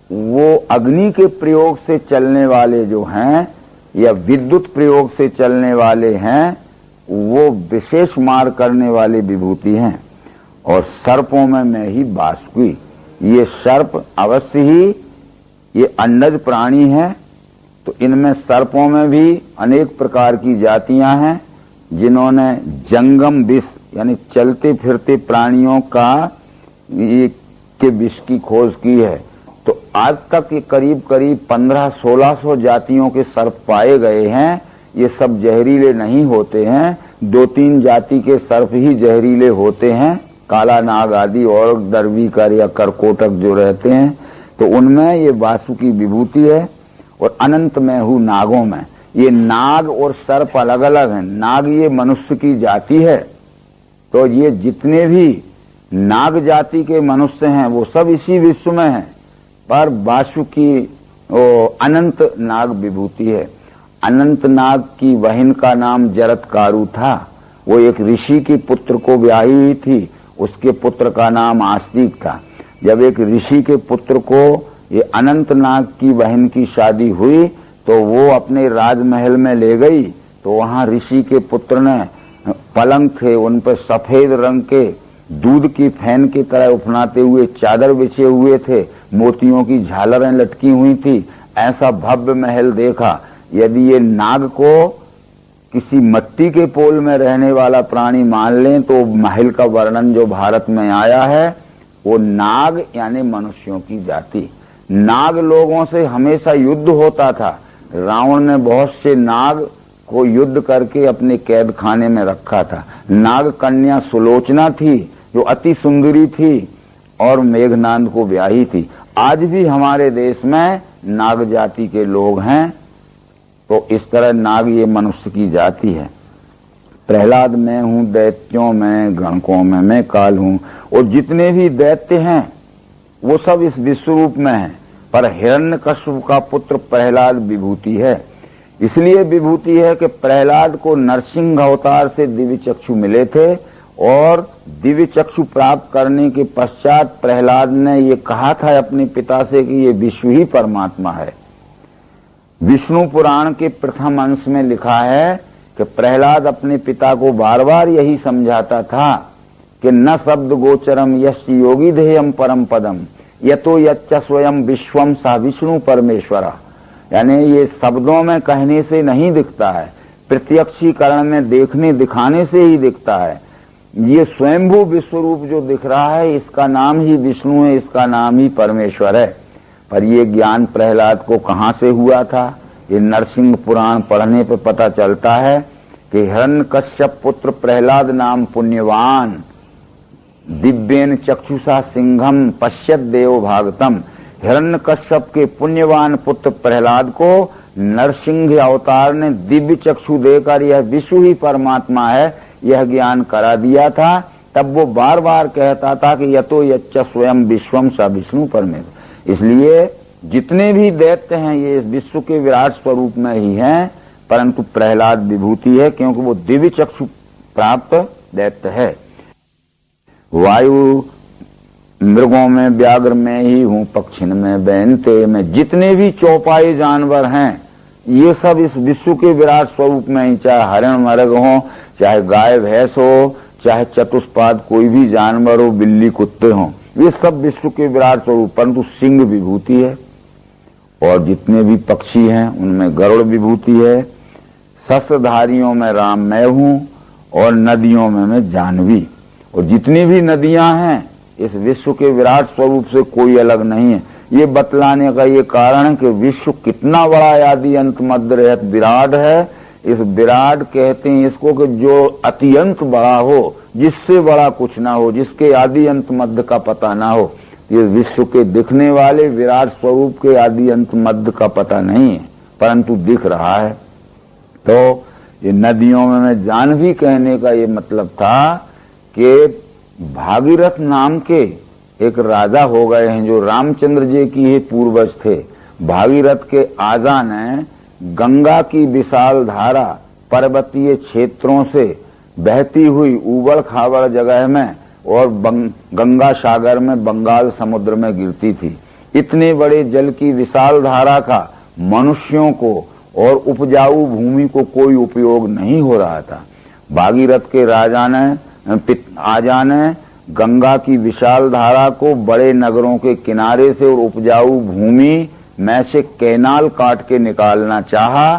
वो अग्नि के प्रयोग से चलने वाले जो हैं या विद्युत प्रयोग से चलने वाले हैं, वो विशेष मार करने वाली विभूति हैं। और सर्पों में मैं ही बाष्पी। ये सर्प अवश्य ही ये अंडज प्राणी है, तो इनमें सर्पों में भी अनेक प्रकार की जातियां हैं जिन्होंने जंगम विष यानी चलते फिरते प्राणियों के विष की खोज की है। तो आज तक ये करीब करीब 1500-1600 जातियों के सर्प पाए गए हैं। ये सब जहरीले नहीं होते हैं, 2-3 जाति के सर्प ही जहरीले होते हैं, काला नाग आदि और दरवीकर या करकोटक जो रहते हैं, तो उनमें ये वासु की विभूति है। और अनंत में हूँ नागों में। ये नाग और सर्प अलग अलग हैं। नाग ये मनुष्य की जाति है, तो ये जितने भी नाग जाति के मनुष्य हैं वो सब इसी विश्व में हैं, पर वासु की अनंत नाग विभूति है। अनंत नाग की बहन का नाम जरत्कारु था। वो एक ऋषि की पुत्र को ब्याही हुई थी, उसके पुत्र का नाम आस्तिक था। जब एक ऋषि के पुत्र को ये अनंत नाग की बहन की शादी हुई तो वो अपने राजमहल में ले गई, तो वहां ऋषि के पुत्र ने पलंग थे, उन पर सफेद रंग के दूध की फैन की तरह उफनाते हुए चादर बिछे हुए थे, मोतियों की झालरें लटकी हुई थी। ऐसा भव्य महल देखा। यदि ये नाग को किसी मिट्टी के पोल में रहने वाला प्राणी मान लें तो महल का वर्णन जो भारत में आया है वो नाग यानी मनुष्यों की जाति। नाग लोगों से हमेशा युद्ध होता था। रावण ने बहुत से नाग को युद्ध करके अपने कैद खाने में रखा था। नाग कन्या सुलोचना थी जो अति सुंदरी थी और मेघनाद को ब्याही थी। आज भी हमारे देश में नाग जाति के लोग हैं। तो इस तरह नाग ये मनुष्य की जाति है। प्रहलाद मैं हूँ, दैत्यों में, गणकों में मैं काल हूँ। और जितने भी दैत्य हैं वो सब इस विश्वरूप में हैं, पर हिरण्यकश्यप का पुत्र प्रहलाद विभूति है। इसलिए विभूति है कि प्रहलाद को नरसिंह अवतार से दिव्य चक्षु मिले थे और दिव्य चक्षु प्राप्त करने के पश्चात प्रहलाद ने ये कहा था अपने पिता से कि ये विष्णु ही परमात्मा है। विष्णु पुराण के प्रथम अंश में लिखा है कि प्रहलाद अपने पिता को बार बार यही समझाता था कि न शब्द गोचरम यस्य योगी ध्येयम परम पदम यतो यच्च स्वयं विश्वम सा विष्णु परमेश्वरा। यानी ये शब्दों में कहने से नहीं दिखता है, प्रत्यक्षीकरण में देखने दिखाने से ही दिखता है। ये स्वयंभू विश्वरूप जो दिख रहा है इसका नाम ही विष्णु है, इसका नाम ही परमेश्वर है। पर ये ज्ञान प्रहलाद को कहाँ से हुआ था? ये नरसिंह पुराण पढ़ने पर पता चलता है कि हिरण्यकश्यप पुत्र प्रहलाद नाम पुण्यवान दिव्येन चक्षुषा सिंहम पश्यत देव भागतम। हिरण्यकश्यप के पुण्यवान पुत्र प्रहलाद को नरसिंह अवतार ने दिव्य चक्षु देकर यह विष्णु ही परमात्मा है यह ज्ञान करा दिया था। तब वो बार बार कहता था कि यतो यच्च स्वयं विश्वम स विष्णु परमेश्वर। इसलिए जितने भी दैत्य हैं ये विश्व के विराट स्वरूप में ही हैं, परंतु प्रहलाद विभूति है क्योंकि वो दिव्य चक्षु प्राप्त दैत्य है। वायु मृगों में व्याघ्र में ही हूँ, पक्षिण में बैनते में, जितने भी चौपाई जानवर हैं ये सब इस विश्व के विराट स्वरूप में ही, चाहे हरिण मृग हो, चाहे गाय भैंस हो, चाहे चतुष्पाद कोई भी जानवर हो, बिल्ली कुत्ते हो, ये सब विश्व के विराट स्वरूप, परंतु सिंह विभूति है। और जितने भी पक्षी हैं उनमें गरुड़ विभूति है। शस्त्रधारियों में राम मैं हूं और नदियों में मैं जानवी। और जितनी भी नदियां हैं इस विश्व के विराट स्वरूप से कोई अलग नहीं है। ये बतलाने का ये कारण है कि विश्व कितना बड़ा आदि अंत मध्य रहत विराट है। इस विराट कहते हैं इसको कि जो अत्यंत बड़ा हो, जिससे बड़ा कुछ ना हो, जिसके आदि अंत मध्य का पता ना हो। ये विश्व के दिखने वाले विराट स्वरूप के आदि अंत मध्य का पता नहीं है, परंतु दिख रहा है। तो ये नदियों में मैं जानवी कहने का ये मतलब था कि भागीरथ नाम के एक राजा हो गए हैं जो रामचंद्र जी की ही पूर्वज थे। भागीरथ के आजा ने गंगा की विशाल धारा पर्वतीय क्षेत्रों से बहती हुई उबड़ खाबड़ जगह में और गंगा सागर में, बंगाल समुद्र में गिरती थी। इतने बड़े जल की विशाल धारा का मनुष्यों को और उपजाऊ भूमि को कोई उपयोग नहीं हो रहा था। भागीरथ के आजा ने गंगा की विशाल धारा को बड़े नगरों के किनारे से और उपजाऊ भूमि में से कैनाल काट के निकालना चाहा।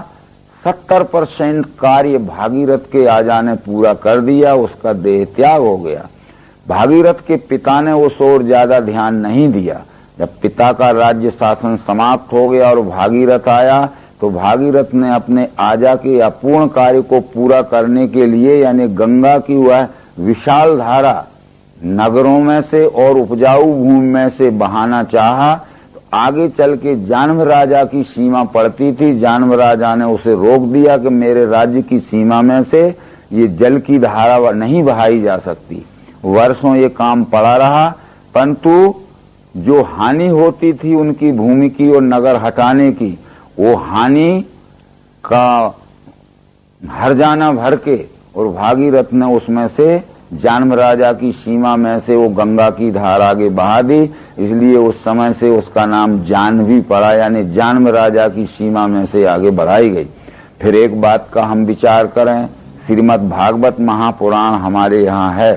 70% कार्य भागीरथ के आजा ने पूरा कर दिया, उसका देह त्याग हो गया। भागीरथ के पिता ने उस ओर ज्यादा ध्यान नहीं दिया। जब पिता का राज्य शासन समाप्त हो गया और भागीरथ आया तो भागीरथ ने अपने आजा के अपूर्ण कार्य को पूरा करने के लिए, यानी गंगा की वह विशाल धारा नगरों में से और उपजाऊ भूमि में से बहाना चाहा। तो आगे चल के जानव राजा की सीमा पड़ती थी। जानव राजा ने उसे रोक दिया कि मेरे राज्य की सीमा में से ये जल की धारा नहीं बहाई जा सकती। वर्षों ये काम पड़ा रहा, परंतु जो हानि होती थी उनकी भूमि की और नगर हटाने की, वो हानि का हर्जाना भर के और भागीरथ ने उसमें से जानव राजा की सीमा में से वो गंगा की धारा आगे बहा दी। इसलिए उस समय से उसका नाम जानवी पड़ा, यानी जानव राजा की सीमा में से आगे बढ़ाई गई। फिर एक बात का हम विचार करें, श्रीमद् भागवत महापुराण हमारे यहाँ है।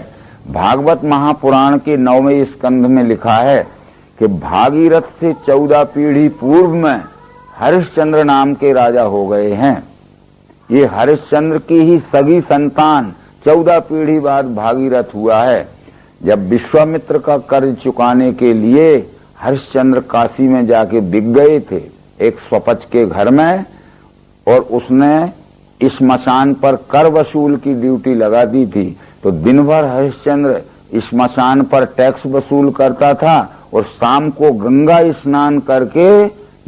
भागवत महापुराण के 9वें स्कंध में लिखा है कि भागीरथ से 14 पीढ़ी पूर्व में हरिश्चंद्र नाम के राजा हो गए हैं। ये हरिश्चंद्र की ही सगी संतान 14 पीढ़ी बाद भागीरथ हुआ है। जब विश्वामित्र का कर्ज चुकाने के लिए हरिश्चंद्र काशी में जाके बिक गए थे एक स्वपच के घर में, और उसने श्मशान पर कर वसूल की ड्यूटी लगा दी थी। तो दिन भर हरिश्चंद्र श्मशान पर टैक्स वसूल करता था और शाम को गंगा स्नान करके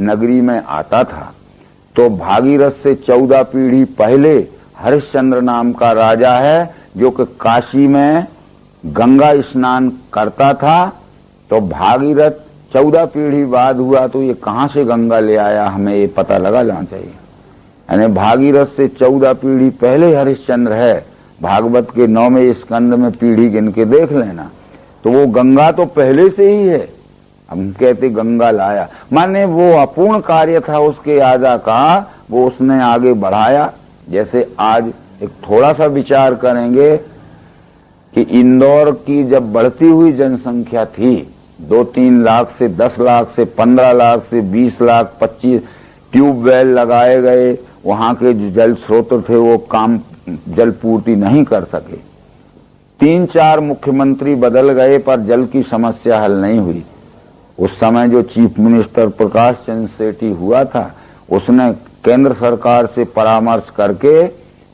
नगरी में आता था। तो भागीरथ से 14 पीढ़ी पहले हरिश्चंद्र नाम का राजा है जो कि काशी में गंगा स्नान करता था। तो भागीरथ 14 पीढ़ी बाद हुआ, तो ये कहां से गंगा ले आया, हमें ये पता लगा लेना चाहिए। यानी भागीरथ से 14 पीढ़ी पहले हरिश्चंद्र है। भागवत के 9वें स्कंद में पीढ़ी गिन के देख लेना। तो वो गंगा तो पहले से ही है। हम कहते गंगा लाया, माने वो अपूर्ण कार्य था उसके आजा का, वो उसने आगे बढ़ाया। जैसे आज एक थोड़ा सा विचार करेंगे कि इंदौर की जब बढ़ती हुई जनसंख्या थी, 2-3 लाख से 10 लाख से 15 लाख से 20 लाख 25 ट्यूबवेल लगाए गए, वहां के जो जल स्रोत थे वो काम जल पूर्ति नहीं कर सके। 3-4 मुख्यमंत्री बदल गए पर जल की समस्या हल नहीं हुई। उस समय जो चीफ मिनिस्टर प्रकाश चंद्र सेठी हुआ था, उसने केंद्र सरकार से परामर्श करके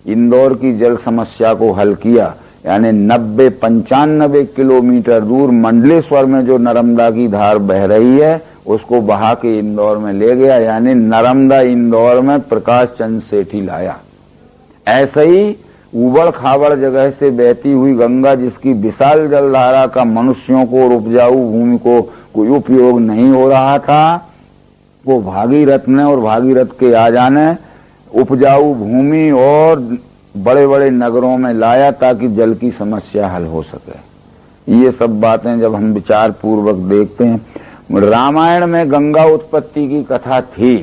इंदौर की जल समस्या को हल किया। यानी 90-95 किलोमीटर दूर मंडलेश्वर में जो नर्मदा की धार बह रही है उसको बहा के इंदौर में ले गया। यानी नर्मदा इंदौर में प्रकाश चंद्र सेठी लाया। ऐसे ही उबड़ खाबड़ जगह से बहती हुई गंगा, जिसकी विशाल जलधारा का मनुष्यों को और उपजाऊ भूमि को कोई उपयोग नहीं हो रहा था, वो भागीरथ ने और भागीरथ के राजा ने उपजाऊ भूमि और बड़े बड़े नगरों में लाया ताकि जल की समस्या हल हो सके। ये सब बातें जब हम विचार पूर्वक देखते हैं, रामायण में गंगा उत्पत्ति की कथा थी,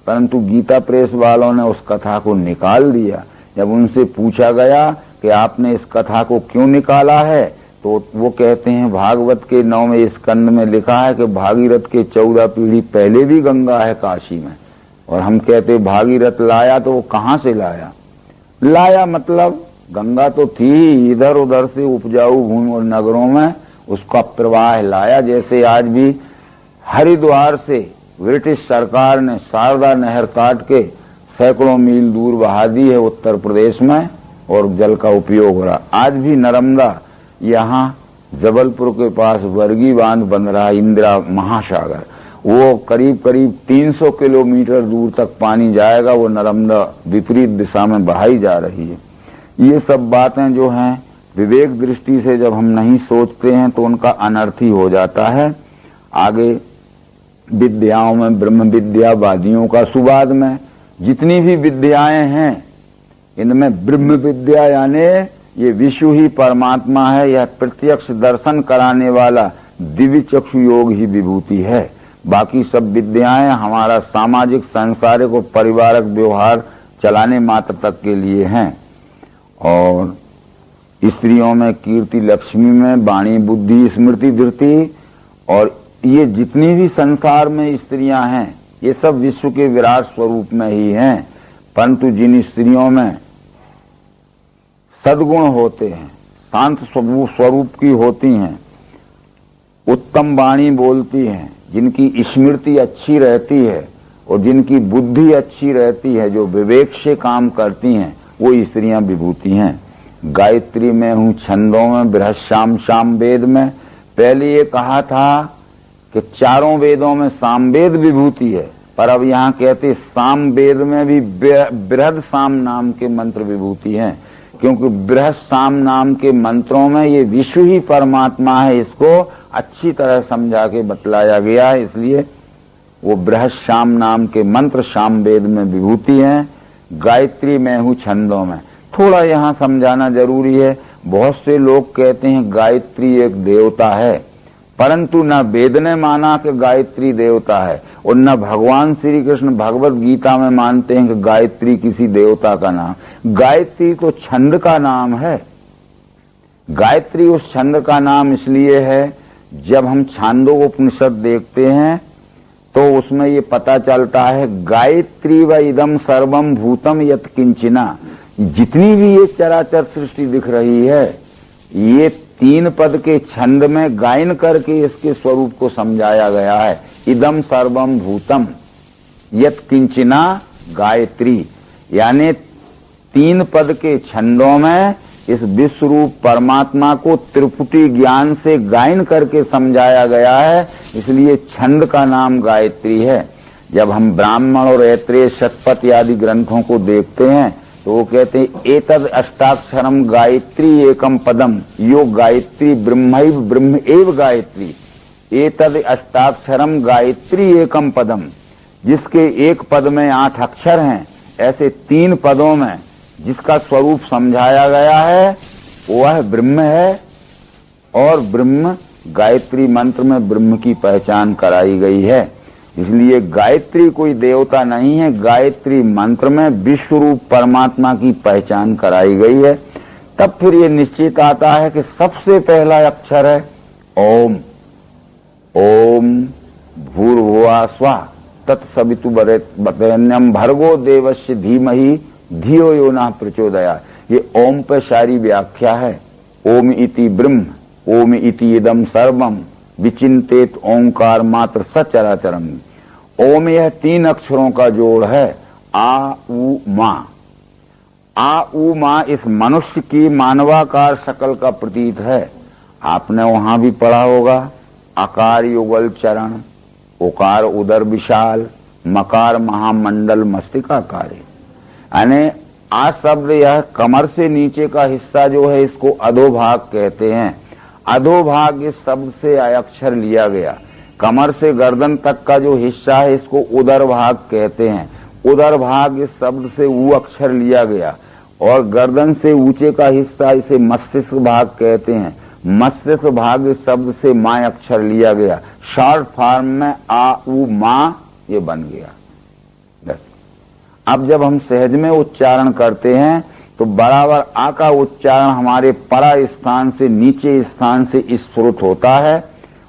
परंतु गीता प्रेस वालों ने उस कथा को निकाल दिया। जब उनसे पूछा गया कि आपने इस कथा को क्यों निकाला है, तो वो कहते हैं भागवत के 9वें स्कंद में लिखा है कि भागीरथ के 14 पीढ़ी पहले भी गंगा है काशी में। और हम कहते भागीरथ लाया, तो वो कहाँ से लाया मतलब गंगा तो थी, इधर उधर से उपजाऊ भूमि और नगरों में उसका प्रवाह लाया। जैसे आज भी हरिद्वार से ब्रिटिश सरकार ने शारदा नहर काट के सैकड़ों मील दूर बहा दी है उत्तर प्रदेश में, और जल का उपयोग हो रहा। आज भी नर्मदा, यहाँ जबलपुर के पास वर्गी बांध बन रहा, इंदिरा महासागर, वो करीब करीब 300 किलोमीटर दूर तक पानी जाएगा। वो नर्मदा विपरीत दिशा में बहाई जा रही है। ये सब बातें जो हैं विवेक दृष्टि से जब हम नहीं सोचते हैं तो उनका अनर्थ ही हो जाता है। आगे विद्याओं में ब्रह्म विद्यावादियों का सुवाद में जितनी भी विद्याएं हैं, इनमें ब्रह्म विद्या यानी ये विश्व ही परमात्मा है, यह प्रत्यक्ष दर्शन कराने वाला दिव्य चक्षु योग ही विभूति है। बाकी सब विद्याएं हमारा सामाजिक सांसारिक और पारिवारिक व्यवहार चलाने मात्र तक के लिए हैं। और स्त्रियों में कीर्ति लक्ष्मी में वाणी बुद्धि स्मृति धृति, और ये जितनी भी संसार में स्त्रियां हैं ये सब विश्व के विराट स्वरूप में ही हैं। परंतु जिन स्त्रियों में सद्गुण होते हैं, शांत स्वरूप की होती हैं, उत्तम वाणी बोलती हैं, जिनकी स्मृति अच्छी रहती है और जिनकी बुद्धि अच्छी रहती है, जो विवेक से काम करती हैं, वो स्त्रियां विभूति हैं। गायत्री में हूँ, छंदों में, बृहस्पति शाम वेद में। पहले ये कहा था कि चारों वेदों में सामवेद विभूति है, पर अब यहाँ कहते साम वेद में भी बृहद साम नाम के मंत्र विभूति हैं, क्योंकि बृहद साम नाम के मंत्रों में ये विश्व ही परमात्मा है, इसको अच्छी तरह समझा के बतलाया गया है। इसलिए वो बृहद शाम नाम के मंत्र शाम वेद में विभूति हैं। गायत्री में हूँ छंदों में। थोड़ा यहाँ समझाना जरूरी है। बहुत से लोग कहते हैं गायत्री एक देवता है, परंतु न वेद ने माना कि गायत्री देवता है, और न भगवान श्री कृष्ण भगवत गीता में मानते हैं कि गायत्री किसी देवता का नाम। गायत्री तो छंद का नाम है। गायत्री उस छंद का नाम इसलिए है, जब हम छांदोपनिषद देखते हैं तो उसमें ये पता चलता है गायत्री व इदम सर्वम भूतम यत् किंचिना। जितनी भी ये चराचर सृष्टि दिख रही है, ये 3 पद के छंद में गायन करके इसके स्वरूप को समझाया गया है। इदम सर्वम भूतम यत् किंचिना गायत्री, यानी 3 पद के छंदों में इस विश्व रूप परमात्मा को त्रिपुटी ज्ञान से गायन करके समझाया गया है, इसलिए छंद का नाम गायत्री है। जब हम ब्राह्मण और ऐत्रेय शतपथ आदि ग्रंथों को देखते हैं तो वो कहते हैं एतद अष्टाक्षरम गायत्री एकम पदम, यो गायत्री ब्रह्मैव ब्रह्म एव गायत्री, एतद अष्टाक्षरम गायत्री एकम पदम, जिसके एक पद में 8 अक्षर हैं, ऐसे 3 पदों में जिसका स्वरूप समझाया गया है वह ब्रह्म है। और ब्रह्म गायत्री मंत्र में ब्रह्म की पहचान कराई गई है। इसलिए गायत्री कोई देवता नहीं है, गायत्री मंत्र में विश्व रूप परमात्मा की पहचान कराई गई है। तब फिर ये निश्चित आता है कि सबसे पहला अक्षर है ओम। ओम भूर्भुवः स्वः तत्सवितुर्वरेण्यं भर्गो देवस्य धीमहि धियो यो नः प्रचोदयात्। ये ओम पे सारी व्याख्या है। ओम इति ब्रह्म, ओम इति इदम सर्वम विचिंतेत ओंकार मात्र सचराचरम। ओम यह 3 अक्षरों का जोड़ है, आ उ मा। आ उ मा इस मनुष्य की मानवाकार शकल का प्रतीत है। आपने वहां भी पढ़ा होगा, आकार युगल चरण, उकार उदर विशाल, मकार महामंडल मस्तिकाकारी। यानी आ शब्द यह कमर से नीचे का हिस्सा जो है इसको अधोभाग कहते हैं। अधोभाग इस शब्द से अक्षर लिया गया। कमर से गर्दन तक का जो हिस्सा है इसको उदर भाग कहते हैं। उदर भाग इस शब्द से ऊ अक्षर लिया गया। और गर्दन से ऊंचे का हिस्सा इसे मस्तिष्क भाग कहते हैं। मस्तिष्क भाग इस शब्द से माँ अक्षर लिया गया। शॉर्ट फॉर्म में आ उ माँ ये बन गया। अब जब हम सहज में उच्चारण करते हैं तो बराबर आ का उच्चारण हमारे परा स्थान से नीचे स्थान से स्फुरित होता है।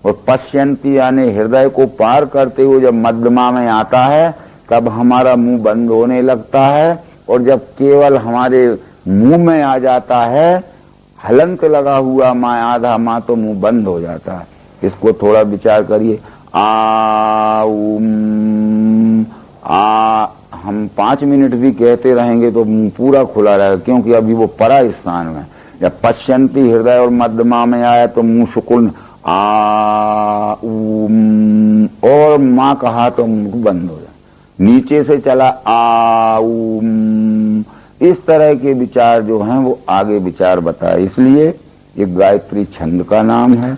और पश्यंती यानी हृदय को पार करते हुए जब मध्यमा में आता है तब हमारा मुंह बंद होने लगता है। और जब केवल हमारे मुंह में आ जाता है हलंत लगा हुआ माँ आधा माँ तो मुंह बंद हो जाता है। इसको थोड़ा विचार करिए। आ उम आ हम 5 मिनट भी कहते रहेंगे तो मुंह पूरा खुला रहेगा, क्योंकि अभी वो परा स्थान में। जब पश्यंती हृदय और मध्यमा में आया तो मुंह सुकुन आ उम और माँ कहा तो मुंह बंद हो जाए। नीचे से चला आ उम, इस तरह के विचार जो हैं वो आगे विचार बताए। इसलिए ये गायत्री छंद का नाम है।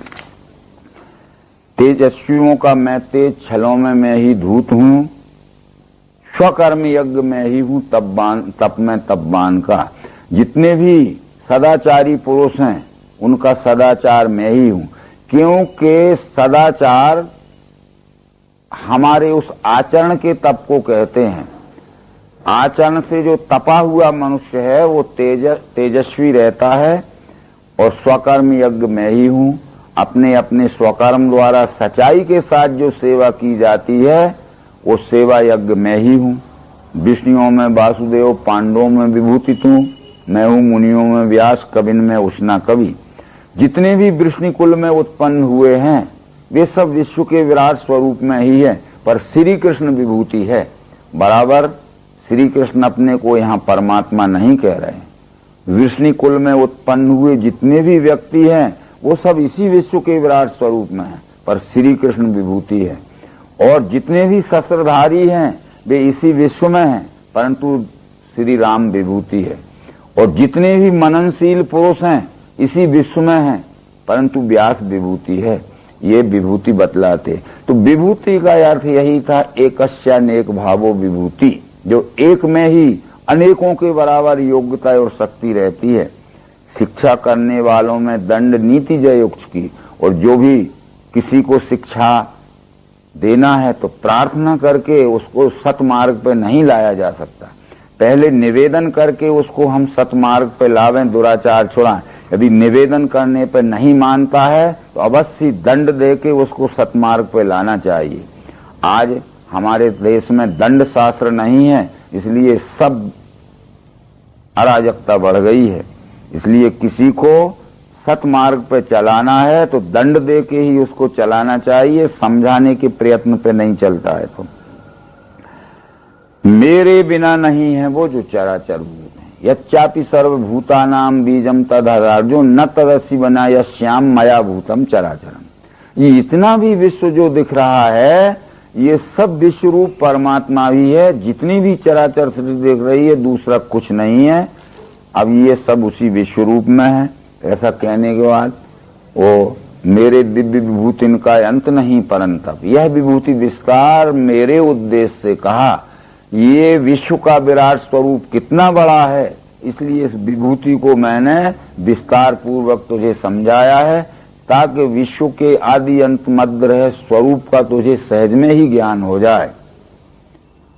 तेजस्वियों का मैं तेज, छलों में मैं ही धूत हूँ, स्वकर्म यज्ञ में ही हूँ तप में तपबान का। जितने भी सदाचारी पुरुष हैं उनका सदाचार मैं ही हूँ, क्योंकि सदाचार हमारे उस आचरण के तप को कहते हैं। आचरण से जो तपा हुआ मनुष्य है वो तेजस्वी रहता है। और स्वकर्म यज्ञ मैं ही हूँ, अपने अपने स्वकर्म द्वारा सच्चाई के साथ जो सेवा की जाती है वो सेवा यज्ञ मैं ही हूँ। विष्णुओं में वासुदेव, पांडवों में विभूति तू, मैं हूँ मुनियों में व्यास, कविन में उष्णा कवि। जितने भी वृष्णि कुल में उत्पन्न हुए हैं वे सब विश्व के विराट स्वरूप में ही है, पर श्री कृष्ण विभूति है। बराबर श्री कृष्ण अपने को यहाँ परमात्मा नहीं कह रहे। विष्णु कुल में उत्पन्न हुए जितने भी व्यक्ति हैं वो सब इसी विश्व के विराट स्वरूप में है, पर श्री कृष्ण विभूति है। और जितने भी शस्त्रधारी हैं वे इसी विश्व में हैं, परंतु श्री राम विभूति है। और जितने भी मननशील पुरुष हैं इसी विश्व में हैं, परंतु व्यास विभूति है। ये विभूति बतलाते। तो विभूति का अर्थ यही था, एकस्यानेक भावो विभूति, जो एक में ही अनेकों के बराबर योग्यता और शक्ति रहती है। शिक्षा करने वालों में दंड नीति जयुक्त की। और जो भी किसी को शिक्षा देना है तो प्रार्थना करके उसको सतमार्ग पर नहीं लाया जा सकता। पहले निवेदन करके उसको हम सतमार्ग पर लावें, दुराचार छुड़ाएं। यदि निवेदन करने पर नहीं मानता है तो अवश्य दंड देके उसको सतमार्ग पर लाना चाहिए। आज हमारे देश में दंड शास्त्र नहीं है, इसलिए सब अराजकता बढ़ गई है। इसलिए किसी को सतमार्ग पे चलाना है तो दंड देके ही उसको चलाना चाहिए, समझाने के प्रयत्न पे नहीं चलता है। तो मेरे बिना नहीं है वो जो चराचर भूत है। यच्चापि सर्वभूतानाम बीजम तदर्जुन न तदसि बना यश्याम मया भूतम चराचरम। ये इतना भी विश्व जो दिख रहा है ये सब विश्व रूप परमात्मा भी है। जितनी भी चराचर सृष्टि दिख रही है दूसरा कुछ नहीं है। अब ये सब उसी विश्व रूप में है। ऐसा कहने के बाद वो मेरे दिव्य विभूति इनका अंत नहीं, परंतप यह विभूति विस्तार मेरे उद्देश्य से कहा। ये विश्व का विराट स्वरूप कितना बड़ा है, इसलिए इस विभूति को मैंने विस्तार पूर्वक तुझे समझाया है, ताकि विश्व के आदि अंत मध्य रहे स्वरूप का तुझे सहज में ही ज्ञान हो जाए।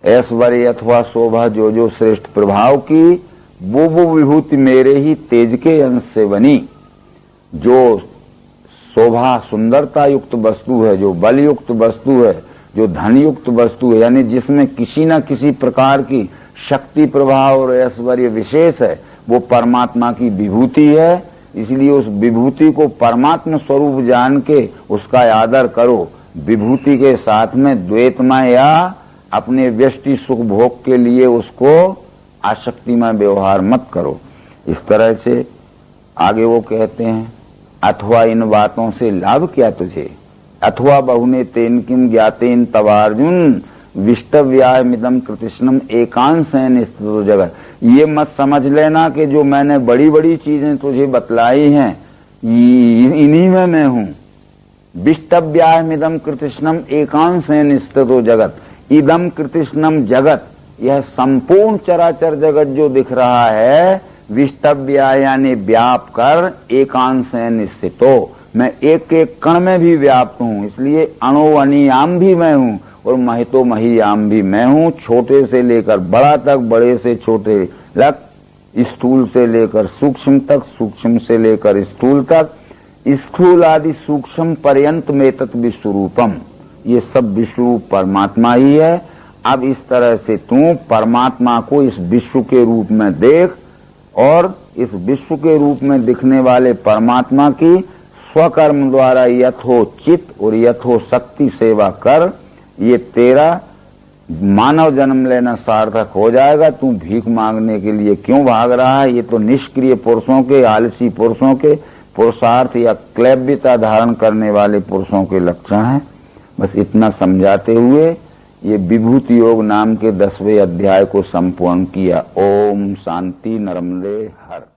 ऐश्वर्य अथवा शोभा जो जो श्रेष्ठ प्रभाव की वो विभूति मेरे ही तेज के अंश से बनी। जो शोभा सुंदरता युक्त वस्तु है, जो बल युक्त वस्तु है, जो धन युक्त वस्तु है, यानी जिसमें किसी न किसी प्रकार की शक्ति प्रभाव और ऐश्वर्य विशेष है, वो परमात्मा की विभूति है। इसलिए उस विभूति को परमात्मा स्वरूप जान के उसका आदर करो। विभूति के साथ में द्वैतमय या अपने व्यष्टि सुख भोग के लिए उसको आसक्तिमय व्यवहार मत करो। इस तरह से आगे वो कहते हैं, अथवा इन बातों से लाभ क्या तुझे, अथवा बहुने तेन किम ज्ञातेन तवार्जुन विष्टव्याय मिदम कृतिष्णम एकांशेन स्थितो जगत। ये मत समझ लेना कि जो मैंने बड़ी बड़ी चीजें तुझे बतलाई हैं इन्हीं में मैं हूं। विष्टव्यायमिदम कृतिष्णम एकांशेन स्थितो जगत। इदम कृतिष्णम जगत, यह संपूर्ण चराचर जगत जो दिख रहा है, विष्टव्या यानी व्याप कर, एकांशेन स्थितो, मैं एक एक कण में भी व्याप्त हूं, इसलिए अणोअणियाम भी मैं हूं और महितो महियाम भी मैं हूं। छोटे से लेकर बड़ा तक, बड़े से छोटे तक, स्थूल से लेकर सूक्ष्म तक, सूक्ष्म से लेकर स्थूल तक, स्थूल आदि सूक्ष्म पर्यंत में तत् विश्वरूपम, ये सब विश्वरूप परमात्मा ही है। अब इस तरह से तू परमात्मा को इस विश्व के रूप में देख और इस विश्व के रूप में दिखने वाले परमात्मा की स्वकर्म द्वारा यथोचित और यथोशक्ति सेवा कर। ये तेरा मानव जन्म लेना सार्थक हो जाएगा। तू भीख मांगने के लिए क्यों भाग रहा है? ये तो निष्क्रिय पुरुषों के, आलसी पुरुषों के, पुरुषार्थ या क्लैब्यता धारण करने वाले पुरुषों के लक्षण हैं। बस इतना समझाते हुए ये विभूति योग नाम के 10वें अध्याय को संपूर्ण किया। ओम शांति नरमदे हर।